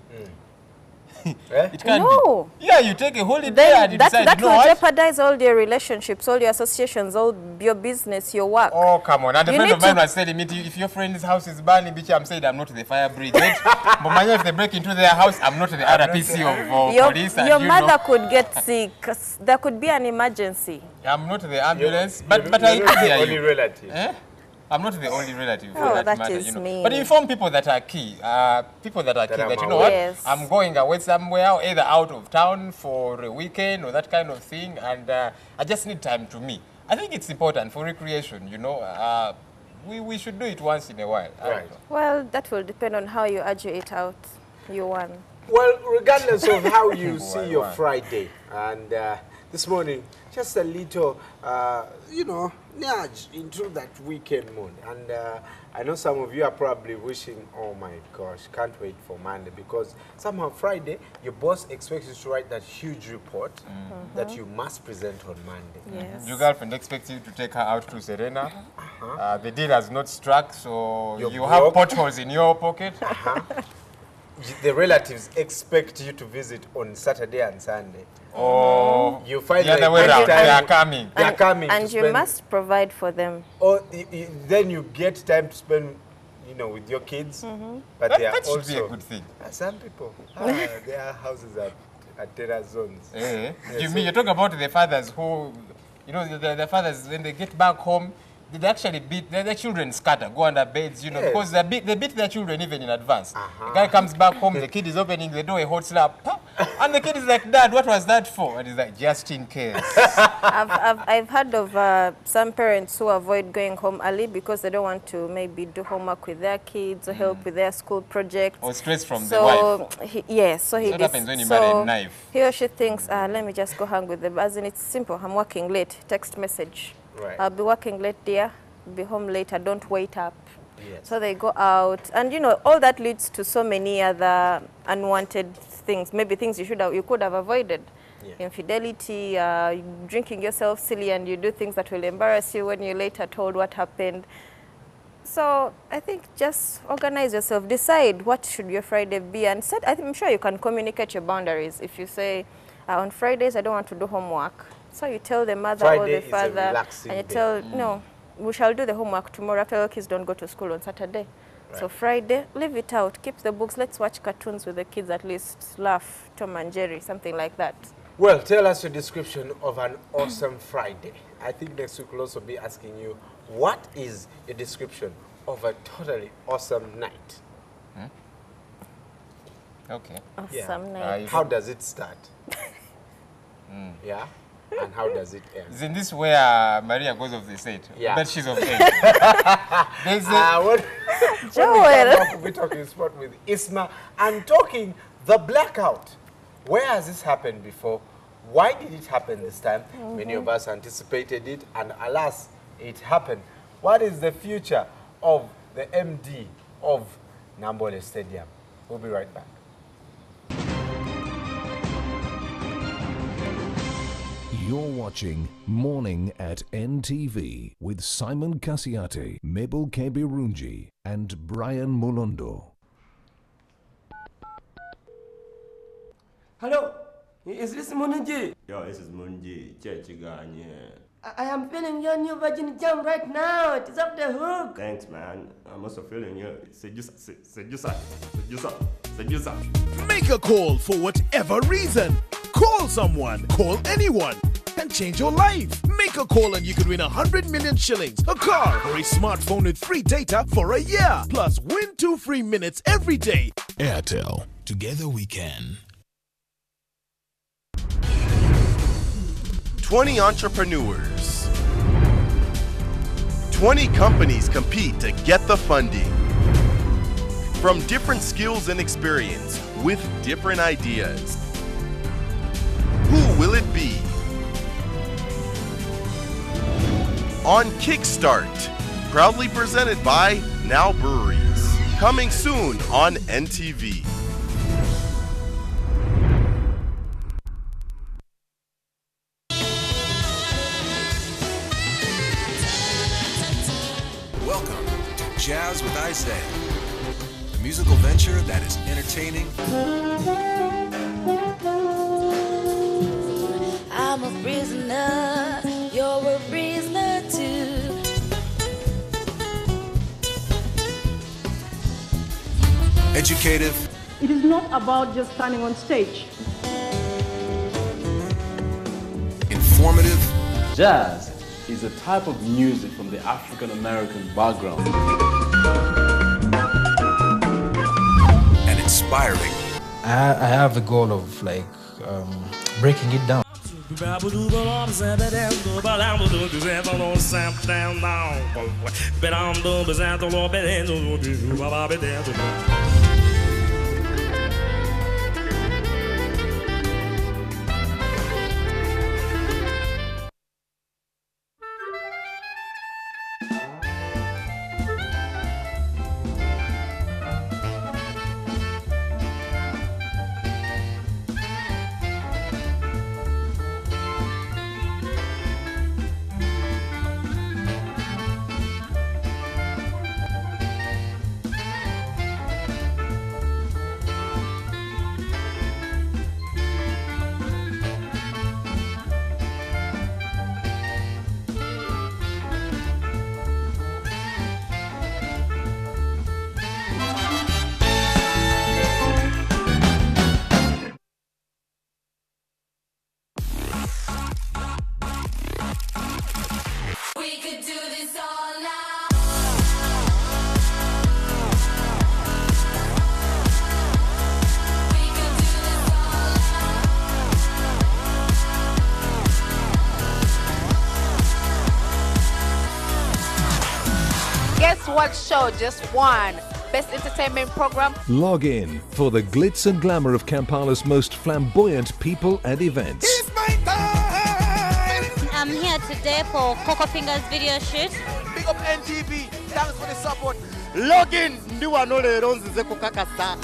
It can be. Yeah, you take a holiday and you decide, that will jeopardize all your relationships, all your associations, all your business, your work. Oh, come on. And a friend of mine was telling me, if your friend's house is burning, bitch, I'm saying I'm not the fire brigade. But if they break into their house, I'm not the RPC of police. Your mother could get sick. There could be an emergency. I'm not the ambulance. But I hear you. Only relative. I'm not the only relative for that matter, is you know. mean. But inform people that are key. People that are key, that you know what, I'm going away somewhere, either out of town for a weekend or that kind of thing, and I just need time to me. I think it's important for recreation, you know. We should do it once in a while. Right. Well, that will depend on how you argue it out. You won. Well, regardless of how you see your Friday, and this morning, just a little, you know, nudge into that weekend mood. And I know some of you are probably wishing, oh my gosh, can't wait for Monday, because somehow Friday, your boss expects you to write that huge report that you must present on Monday. Yes. Your girlfriend expects you to take her out to Serena. The deal has not struck, so you have potholes in your pocket. The relatives expect you to visit on Saturday and Sunday. Oh, you find the other way around. They are coming. They are coming. And you must provide for them. Or then you get time to spend, you know, with your kids. But they are that also should be a good thing. Some people, their houses at terror zones. You mean you talk about the fathers who, you know, the fathers when they get back home, they actually beat the children scatter, go under beds, you know, because they beat their children even in advance. The guy comes back home, the kid is opening the door, a hot slap, and the kid is like, Dad, what was that for? And he's like, just in case. I've heard of some parents who avoid going home early because they don't want to maybe do homework with their kids or help with their school projects. Or stress from the wife. So what happens when you marry a knife? He or she thinks, let me just go hang with them. As in, it's simple. I'm working late. Text message. Right. I'll be working late, dear. Be home later. Don't wait up. Yes. So they go out, and you know, all that leads to so many other unwanted things. Maybe things you could have avoided. Yeah. Infidelity, drinking yourself silly, and you do things that will embarrass you when you're later told what happened. So I think just organize yourself. Decide what should your Friday be, and I'm sure you can communicate your boundaries. If you say, on Fridays I don't want to do homework, so you tell the mother Friday or the father, and you tell, no, we shall do the homework tomorrow after all kids don't go to school on Saturday. Right. So Friday, leave it out. Keep the books. Let's watch cartoons with the kids, at least laugh, Tom and Jerry, something like that. Well, tell us your description of an awesome Friday. I think next week we'll also be asking you, what is your description of a totally awesome night? Okay. Awesome night. How does it start? Yeah? And how does it end? Isn't this where Maria goes off the set? Yeah. But she's off the When we come back, we'll be talking sport with Isma and talking the blackout. Where has this happened before? Why did it happen this time? Many of us anticipated it, and alas, it happened. What is the future of the MD of Nambole Stadium? We'll be right back. You're watching Morning at NTV with Simon Kasiate, Mabel Kebirunji, and Brian Mulondo. Hello, is this Munji? Yo, this is Munji. I am feeling your new Virgin Jam right now. It is up the hook. Thanks, man. I'm also feeling you. Seducer. Make a call for whatever reason. Call someone, call anyone, and change your life. Make a call and you could win 100 million shillings, a car, or a smartphone with free data for a year. Plus, win 2 free minutes every day. Airtel. Together we can. 20 entrepreneurs. 20 companies compete to get the funding. From different skills and experience with different ideas. Who will it be? On Kickstart, proudly presented by Now Breweries. Coming soon on NTV. Welcome to Jazz with Isaiah, a musical venture that is entertaining. I'm a prisoner, you're a prisoner too. Educative. It is not about just standing on stage. Informative. Jazz is a type of music from the African American background. And inspiring. I have the goal of breaking it down. one show, just one. Best entertainment program. Log in for the glitz and glamour of Kampala's most flamboyant people and events. I'm here today for Coco Fingers video shoot. Big up NTV. Thanks for the support. Log in. Ndiwa nole ronzi ze kukakasa.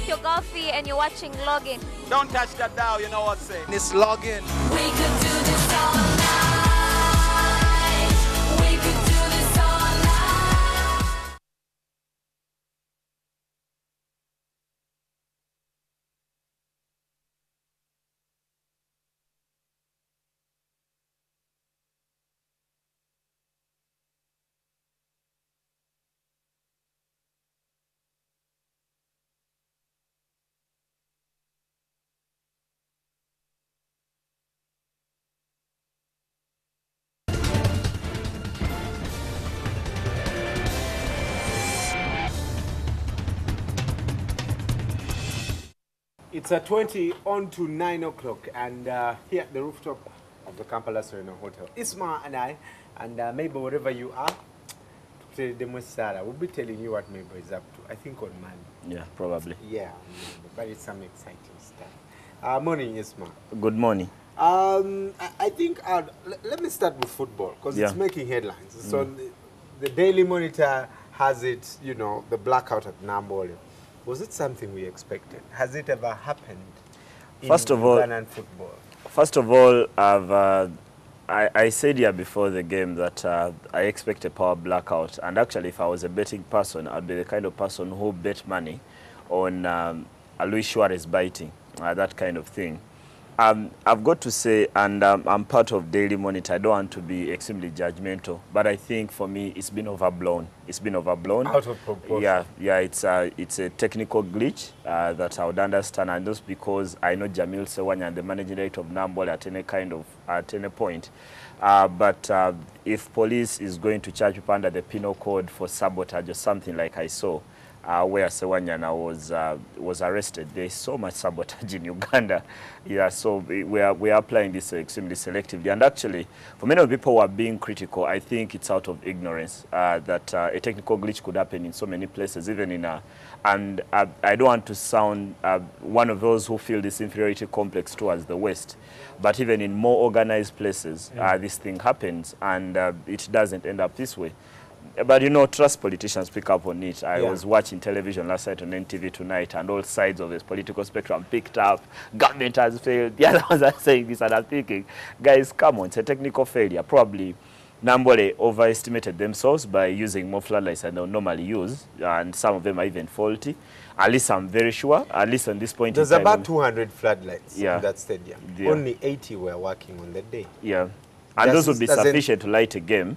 You're Golfy and you're watching Login. Don't touch that dial, you know what I'm saying. It's Login. We could do this all night. We could do this all night. It's a 20 on to 9 o'clock, and here at the rooftop of the Kampala Serena Hotel, Isma and I, and maybe wherever you are, we'll be telling you what Mabel is up to. I think on Monday. Yeah, probably. Yeah, but it's some exciting stuff. Morning, Isma. Good morning. I think let me start with football because it's making headlines. So the Daily Monitor has it, you know, the blackout at Nambole. Was it something we expected? Has it ever happened in Ugandan football? First of all, I said here before the game that I expect a power blackout. And actually, if I was a betting person, I'd be the kind of person who bet money on Luis Suarez biting, that kind of thing. I've got to say, and I'm part of Daily Monitor, I don't want to be extremely judgmental, but I think for me it's been overblown. It's been overblown. Out of proportion. Yeah, it's a technical glitch that I would understand, and just because I know Jamil Sewanya and the managing director of Nambole at any point. But if police is going to charge people under the penal code for sabotage or something like I saw, where Sewanyana was arrested. There's so much sabotage in Uganda. Yeah, so we are applying this extremely selectively. And actually, for many of the people who are being critical, I think it's out of ignorance that a technical glitch could happen in so many places, even in and I don't want to sound one of those who feel this inferiority complex towards the West, but even in more organized places, this thing happens, and it doesn't end up this way. But you know, trust politicians pick up on it. I was watching television last night on NTV Tonight, and all sides of this political spectrum picked up. Government has failed. The other ones are saying this, and I'm thinking, guys, come on, it's a technical failure. Probably Nambole overestimated themselves by using more floodlights than they normally use, and some of them are even faulty. At least I'm very sure, at least on this point There's in time. about 200 floodlights in that stadium. Only 80 were working on the day. Yeah, and those would be sufficient to light a game.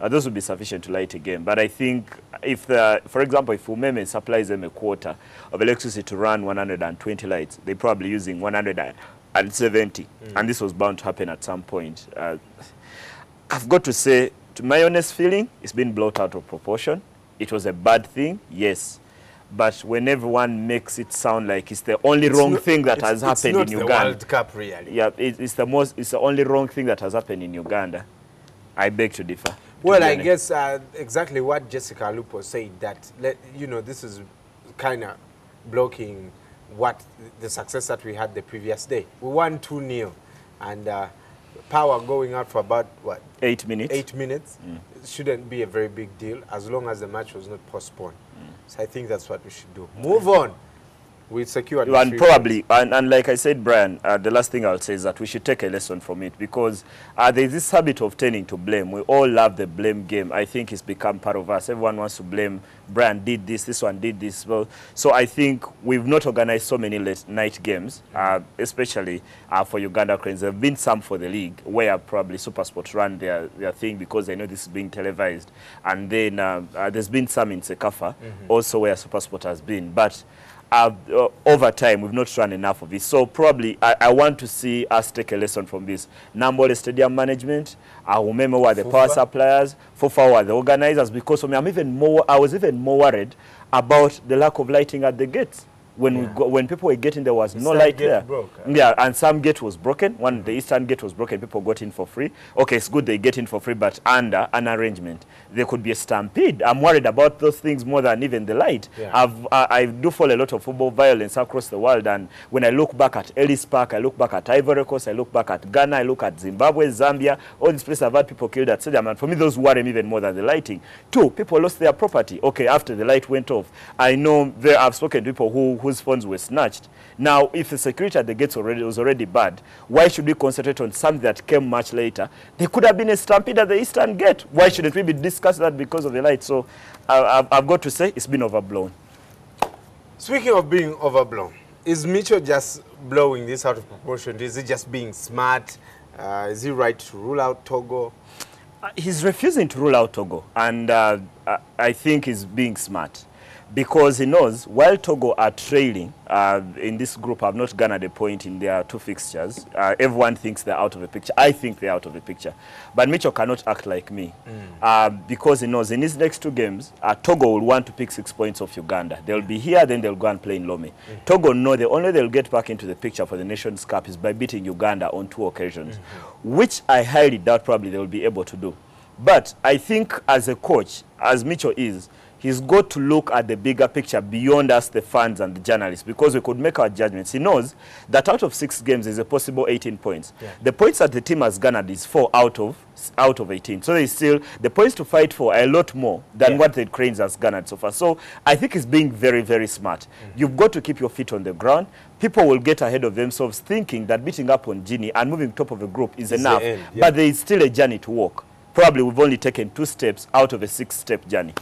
Those would be sufficient to light a game. But I think if, for example, if Umeme supplies them a quarter of electricity to run 120 lights, they're probably using 170. And this was bound to happen at some point. I've got to say, to my honest feeling, it's been blown out of proportion. It was a bad thing, yes. But when everyone makes it sound like it's the only wrong thing that has happened in Uganda. It's not the World Cup, really. Yeah, it's the only wrong thing that has happened in Uganda. I beg to differ. Well, I guess exactly what Jessica Lupo said, that, you know, this is kind of blocking what the success that we had the previous day. We won 2-0, and power going out for about, what? 8 minutes. 8 minutes. Shouldn't be a very big deal, as long as the match was not postponed. So I think that's what we should do. Move on. We secured and probably, and like I said, Brian, the last thing I'll say is that we should take a lesson from it, because there's this habit of tending to blame. We all love the blame game. I think it's become part of us. Everyone wants to blame. Brian did this one did this. Well, so I think we've not organized so many late night games, especially for Uganda Cranes. There have been some for the league where probably SuperSport run their thing because they know this is being televised. And then there's been some in Sekafa also where SuperSport has been. But over time, we've not run enough of it. So probably, I want to see us take a lesson from this. Nambole Stadium Management, Umeme were the power suppliers, FUFA were the organizers, because for me, I was even more worried about the lack of lighting at the gates. When people were getting, there was no light there. Yeah, and some gate was broken. The eastern gate was broken. People got in for free. Okay, it's good they get in for free, but under an arrangement, there could be a stampede. I'm worried about those things more than even the light. I do follow a lot of football violence across the world, and when I look back at Ellis Park, I look back at Ivory Coast, I look back at Ghana, I look at Zimbabwe, Zambia, all these places have had people killed at stadium, and for me those worry me even more than the lighting. Two, people lost their property. Okay, after the light went off, I know I've spoken to people whose phones were snatched. Now, if the security at the gates was already bad, why should we concentrate on something that came much later? There could have been a stampede at the eastern gate. Why shouldn't we be discussing that because of the light? So I've got to say it's been overblown. Speaking of being overblown, is Mitchell just blowing this out of proportion? Is he just being smart? Is he right to rule out Togo? He's refusing to rule out Togo, and I think he's being smart. Because he knows, while Togo are trailing, in this group have not garnered a point in their 2 fixtures. Everyone thinks they're out of the picture. I think they're out of the picture. But Mitchell cannot act like me. Because he knows in his next 2 games, Togo will want to pick 6 points off Uganda. They'll be here, then they'll go and play in Lome. Togo know the only they'll get back into the picture for the Nations Cup is by beating Uganda on 2 occasions, which I highly doubt probably they'll be able to do. But I think as a coach, as Mitchell is, he's got to look at the bigger picture beyond us, the fans and the journalists, because we could make our judgments. He knows that out of 6 games is a possible 18 points. The points that the team has garnered is 4 out of 18. So there's still the points to fight for are a lot more than what the Cranes has garnered so far. So I think he's being very, very smart. You've got to keep your feet on the ground. People will get ahead of themselves thinking that beating up on Guinea and moving top of a group is enough. But there is still a journey to walk. Probably we've only taken 2 steps out of a 6-step journey.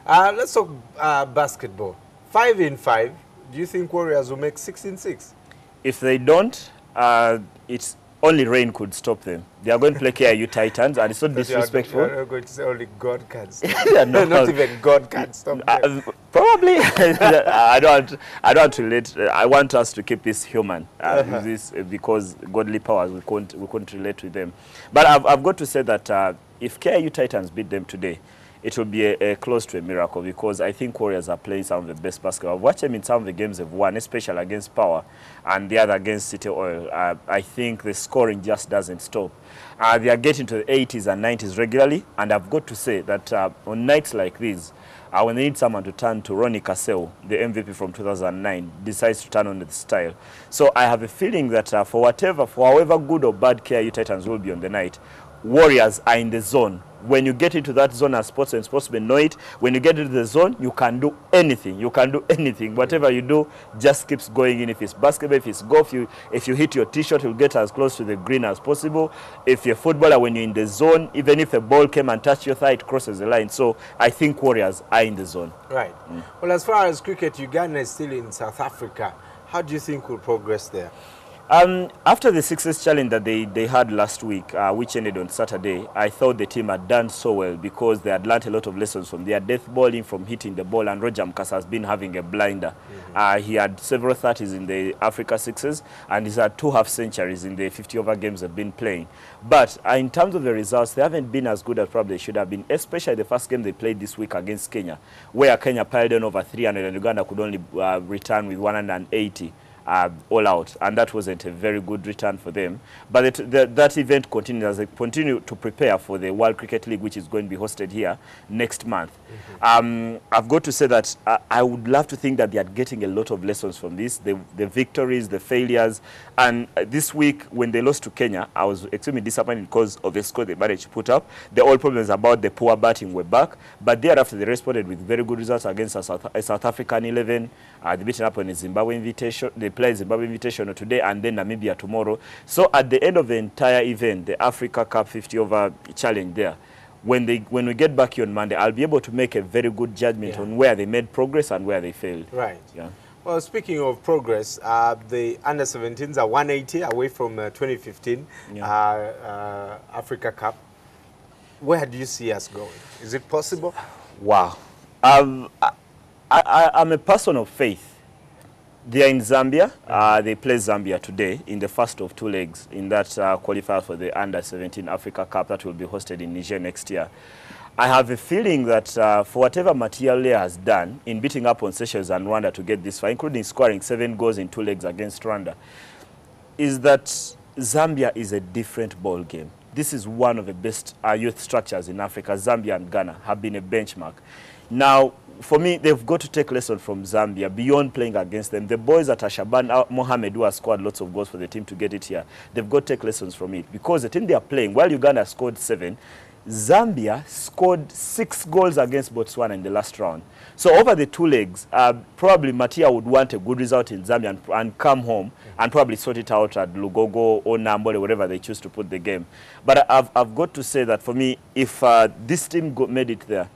Let's talk basketball. 5 in 5. Do you think Warriors will make 6 in 6? If they don't, it's only rain could stop them. They are going to play KIU Titans, and it's not disrespectful. You're going to say only God can stop them. Not even God can stop them. Probably. I don't want to relate. I want us to keep this human with this, because godly powers, we couldn't relate with them. But I've got to say that if KIU Titans beat them today, it will be close to a miracle, because I think Warriors are playing some of the best basketball. I've watched them in some of the games they've won, especially against Power and the other against City Oil. I think the scoring just doesn't stop. They are getting to the 80s and 90s regularly, and I've got to say that on nights like these, when they need someone to turn to, Ronnie Kaseo, the MVP from 2009, decides to turn on the style. So I have a feeling that for however good or bad KIU Titans will be on the night, Warriors are in the zone. When you get into that zone as sportsmen know it, when you get into the zone, you can do anything. You can do anything. Whatever you do just keeps going in. If it's basketball, if it's golf, if you hit your t-shirt, you'll get as close to the green as possible. If you're a footballer, when you're in the zone, even if a ball came and touched your thigh, it crosses the line. So I think Warriors are in the zone. Right. Well, as far as cricket, Uganda is still in South Africa. How do you think we'll progress there? After the success challenge that they had last week, which ended on Saturday, I thought the team had done so well because they had learnt a lot of lessons from their death bowling, from hitting the ball, and Roger Mkasa has been having a blinder. He had several 30s in the Africa Sixes, and he's had 2 half-centuries in the 50-over games they've been playing. But in terms of the results, they haven't been as good as probably they should have been, especially the first game they played this week against Kenya, where Kenya piled on over 300 and Uganda could only return with 180. All out, and that wasn't a very good return for them. But that event continues as they continue to prepare for the World Cricket League, which is going to be hosted here next month. I've got to say that I would love to think that they are getting a lot of lessons from this, the victories, the failures. And this week, when they lost to Kenya, I was extremely disappointed because of the score they managed to put up. The old problems about the poor batting were back, but thereafter they responded with very good results against a South African 11. They beaten up on a Zimbabwe invitation. They play Zimbabwe Invitational today and then Namibia tomorrow. So at the end of the entire event, the Africa Cup 50-over challenge there, when we get back here on Monday, I'll be able to make a very good judgment on where they made progress and where they failed. Right. Yeah. Well, speaking of progress, the under-17s are 180 away from 2015 Africa Cup. Where do you see us going? Is it possible? Wow. I'm a person of faith. They are in Zambia. They play Zambia today in the first of 2 legs in that qualifier for the Under-17 Africa Cup that will be hosted in Niger next year. I have a feeling that for whatever Matiale has done in beating up on Seychelles and Rwanda to get this far, including scoring 7 goals in 2 legs against Rwanda, is that Zambia is a different ball game. This is one of the best youth structures in Africa. Zambia and Ghana have been a benchmark. Now, for me, they've got to take lessons from Zambia beyond playing against them. The boys at Ashaban Mohamed, who has scored lots of goals for the team to get it here, they've got to take lessons from it. Because the team they are playing, while Uganda scored 7, Zambia scored 6 goals against Botswana in the last round. So over the 2 legs, probably Matia would want a good result in Zambia and come home and probably sort it out at Lugogo or Nambole, wherever they choose to put the game. But I've got to say that for me, if this team made it there,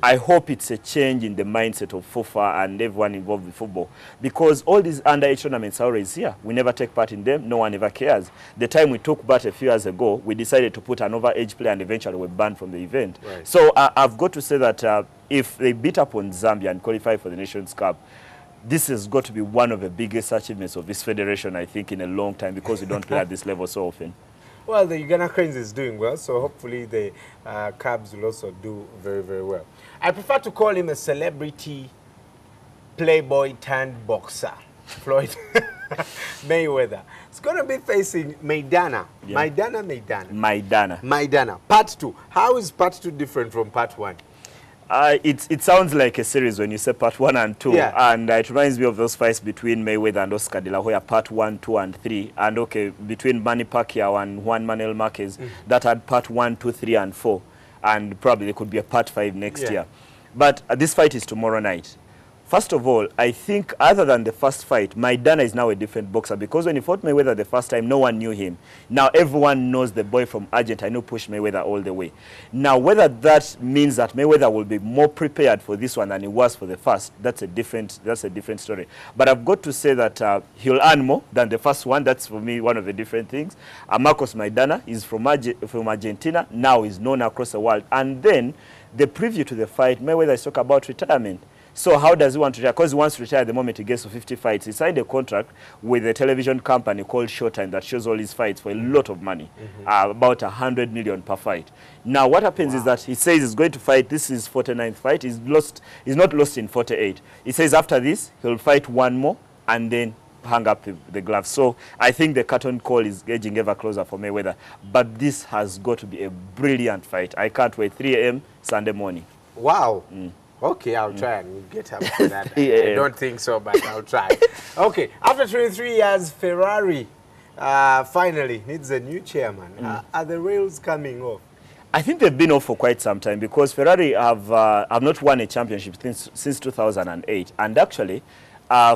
I hope it's a change in the mindset of FUFA and everyone involved with football. Because all these under-8 tournaments are always here. We never take part in them. No one ever cares. The time we took part a few years ago, we decided to put an over-age player and eventually were banned from the event. Right. So I've got to say that if they beat up on Zambia and qualify for the Nations Cup, this has got to be one of the biggest achievements of this federation, I think, in a long time, because we don't play at this level so often. Well, the Uganda Cranes is doing well, so hopefully the Cubs will also do very, very well. I prefer to call him a celebrity playboy turned boxer, Floyd Mayweather. It's going to be facing Maidana. Yeah. Maidana. Part 2. How is part 2 different from part 1? It sounds like a series when you say part 1 and 2, yeah. And it reminds me of those fights between Mayweather and Oscar De La Hoya, part 1, 2, and 3, and okay, between Manny Pacquiao and Juan Manuel Marquez, that had part 1, 2, 3, and 4, and probably there could be a part 5 next year. But this fight is tomorrow night. First of all, I think other than the first fight, Maidana is now a different boxer, because when he fought Mayweather the first time, no one knew him. Now everyone knows the boy from Argentina who pushed Mayweather all the way. Now whether that means that Mayweather will be more prepared for this one than he was for the first, that's a different story. But I've got to say that he'll earn more than the first one. That's for me one of the different things. Marcos Maidana is from Argentina, now is known across the world. And then the preview to the fight, Mayweather is talking about retirement. So how does he want to retire? Because he wants to retire at the moment he gets to 50 fights. He signed a contract with a television company called Showtime that shows all his fights for a lot of money, about 100 million per fight. Now what happens is that he says he's going to fight, this is 49th fight, he's not lost in 48. He says after this, he'll fight one more and then hang up the gloves. So I think the curtain call is edging ever closer for Mayweather. But this has got to be a brilliant fight. I can't wait. 3 a.m. Sunday morning. Wow. Okay, I'll try and get up for that. I don't think so, but I'll try. Okay, after 23 years, Ferrari finally needs a new chairman. Are the rails coming off? I think they've been off for quite some time, because Ferrari have not won a championship since 2008. And actually,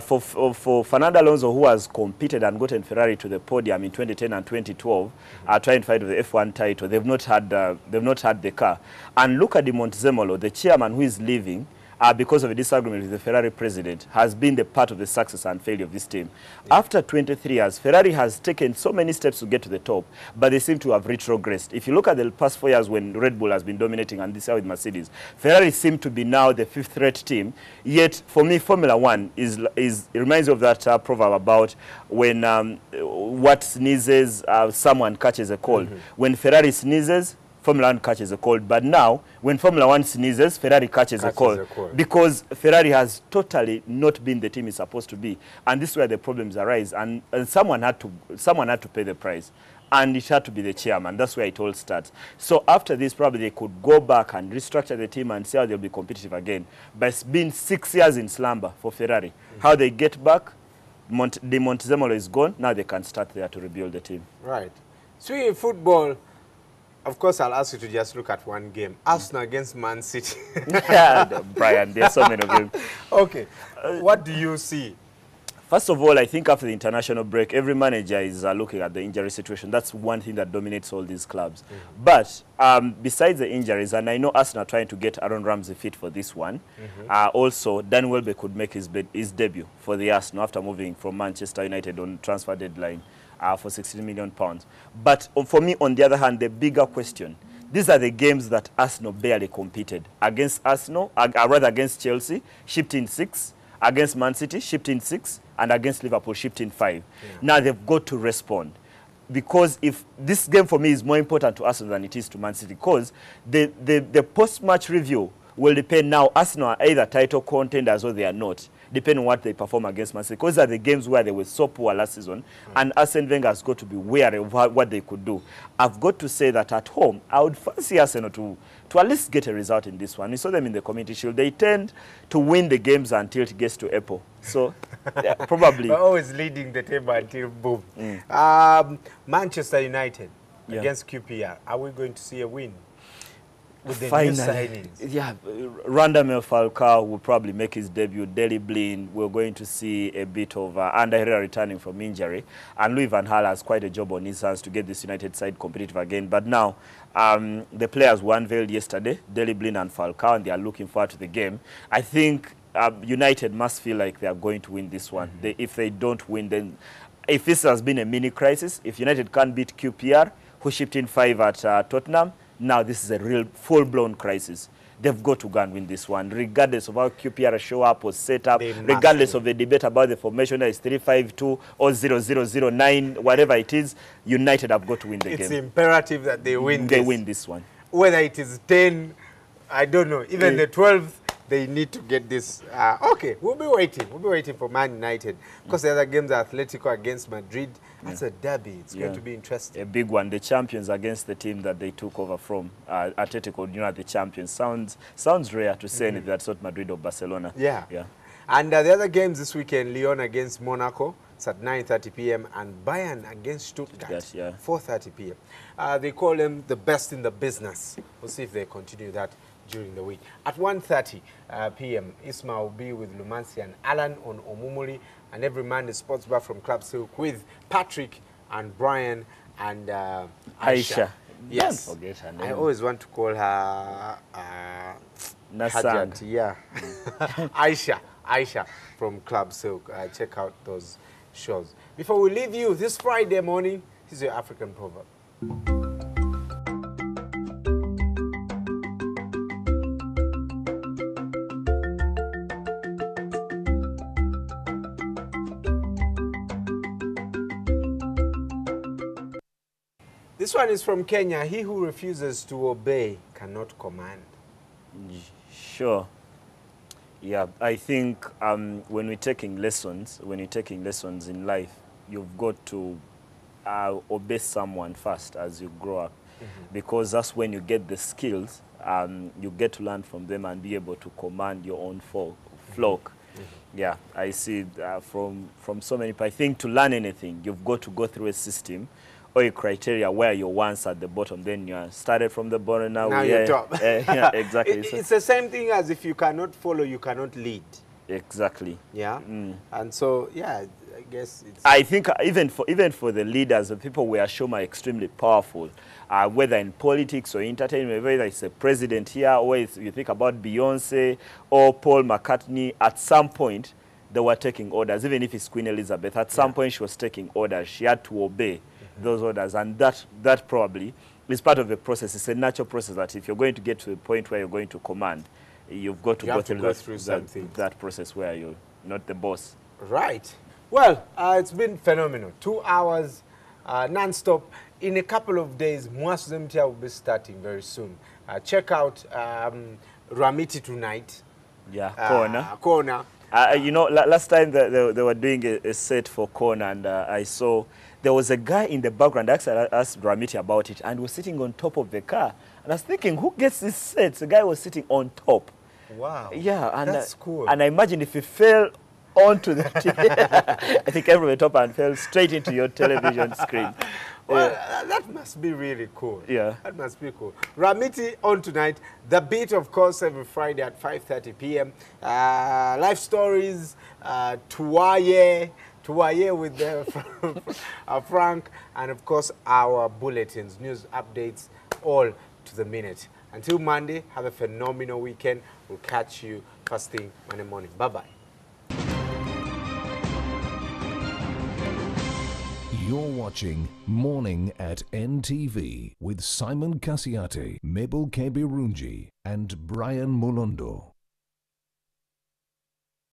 for Fernando Alonso, who has competed and gotten Ferrari to the podium in 2010 and 2012, trying to fight for the F1 title, they've not had the car. And look at Di Montezemolo, the chairman who is leaving because of a disagreement with the Ferrari president, has been the part of the success and failure of this team. After 23 years, Ferrari has taken so many steps to get to the top, but they seem to have retrogressed. If you look at the past 4 years when Red Bull has been dominating and this year with Mercedes, Ferrari seem to be now the 5th-rate team. Yet, for me, Formula One it reminds me of that proverb about when what sneezes, someone catches a cold. When Ferrari sneezes, Formula One catches a cold. But now, when Formula One sneezes, Ferrari catches a cold. Because Ferrari has totally not been the team it's supposed to be. And this is where the problems arise. And someone had to pay the price. And it had to be the chairman. That's where it all starts. So after this, probably they could go back and restructure the team and see how they'll be competitive again. But it's been 6 years in slumber for Ferrari. How they get back, Di Montezemolo is gone. Now they can start there to rebuild the team. Right. So in football, of course, I'll ask you to just look at one game. Arsenal against Man City. Yeah, Brian, there's so many of them. Okay. What do you see? First of all, I think after the international break, every manager is looking at the injury situation. That's one thing that dominates all these clubs. But besides the injuries, and I know Arsenal are trying to get Aaron Ramsey fit for this one, also, Dan Welbeck could make his debut for the Arsenal after moving from Manchester United on transfer deadline for £16 million. But for me, on the other hand, the bigger question, these are the games that Arsenal barely competed. Against Arsenal, rather against Chelsea, shipped in 6. Against Man City, shipped in 6. And against Liverpool, shipped in 5. Now they've got to respond. because if this game for me is more important to Arsenal than it is to Man City, because the post-match review will depend now. Arsenal are either title contenders or they are not, depending on what they perform against Man City. Because those are the games where they were so poor last season, and Arsene Wenger has got to be wary of what they could do. I've got to say that at home, I would fancy Arsenal to at least get a result in this one. We saw them in the Community Shield. They tend to win the games until it gets to April. So, yeah, probably. We're always leading the table until boom. Manchester United against QPR. Are we going to see a win? With the new signings. Yeah, Radamel Falcao will probably make his debut. Daley Blind, we're going to see a bit of Ander Herrera returning from injury. And Louis van Gaal has quite a job on his hands to get this United side competitive again. But now, the players were unveiled yesterday, Daley Blind and Falcao, and they are looking forward to the game. I think United must feel like they are going to win this one. If they don't win, then if this has been a mini crisis, if United can't beat QPR, who shipped in 5 at Tottenham, now this is a real full-blown crisis. They've got to go and win this one, regardless of how QPR show up or set up, regardless of the debate about the formation that is 3-5-2 or 0-0-0-9, whatever it is. United have got to win the game. It's imperative that they win They win this one. Whether it is 10, I don't know, even the 12th, they need to get this. Okay, we'll be waiting. We'll be waiting for Man United. Because the other games are Atletico against Madrid. That's a derby. It's going to be interesting. A big one. The champions against the team that they took over from. Atletico, the champions. Sounds rare to say anything that's not Madrid or Barcelona. Yeah. And the other games this weekend, Lyon against Monaco. It's at 9:30 p.m. and Bayern against Stuttgart, 4:30 p.m. They call them the best in the business. We'll see if they continue that during the week. At 1:30 p.m., Isma will be with Lumansi and Alan on Omumuli, and every man is sports bar from Club Silk with Patrick and Brian and Aisha. Yes. Don't forget her name. I always want to call her Nasang. Hajat. Yeah. Aisha from Club Silk. Check out those shows. Before we leave you this Friday morning, here's your African proverb. This one is from Kenya. He who refuses to obey cannot command. Sure. Yeah, I think when you're taking lessons in life, you've got to obey someone first as you grow up, because that's when you get the skills. You get to learn from them and be able to command your own flock. Yeah, I see from so many people. I think to learn anything, you've got to go through a system or a criteria where you're once at the bottom, then you started from the bottom, now you're top. Yeah, exactly. It's the same thing as if you cannot follow, you cannot lead. Exactly. Yeah. And so, yeah, I guess it's... I think even for the leaders, the people we are shown are extremely powerful, whether in politics or entertainment, whether it's a president here, or if you think about Beyonce or Paul McCartney, at some point, they were taking orders. Even if it's Queen Elizabeth, at some point she was taking orders. She had to obey those orders, and that probably is part of the process. It's a natural process that if you're going to get to a point where you're going to command, you've got to go through that process where you're not the boss. Right. Well, it's been phenomenal. 2 hours non-stop. In a couple of days, Mwasuzemtia will be starting very soon. Check out Ramiti tonight. Yeah, Corner. You know, last time they were doing a set for Corner, and I saw there was a guy in the background. Actually, I asked Ramiti about it, and was sitting on top of the car. And I was thinking, who gets this set? The guy was sitting on top. Wow. Yeah, and that's cool. And I imagine if he fell onto the TV, I think everyone top and fell straight into your television screen. Well, that must be really cool. Yeah. That must be cool. Ramiti on tonight. The Beat, of course, every Friday at 5:30 p.m. Life stories, Tuwaye with Frank, and of course our bulletins, news updates, all to the minute. Until Monday, have a phenomenal weekend. We'll catch you first thing Monday morning. Bye-bye. You're watching Morning at NTV with Simon Kasiate, Mabel Kebirunji, and Brian Mulondo.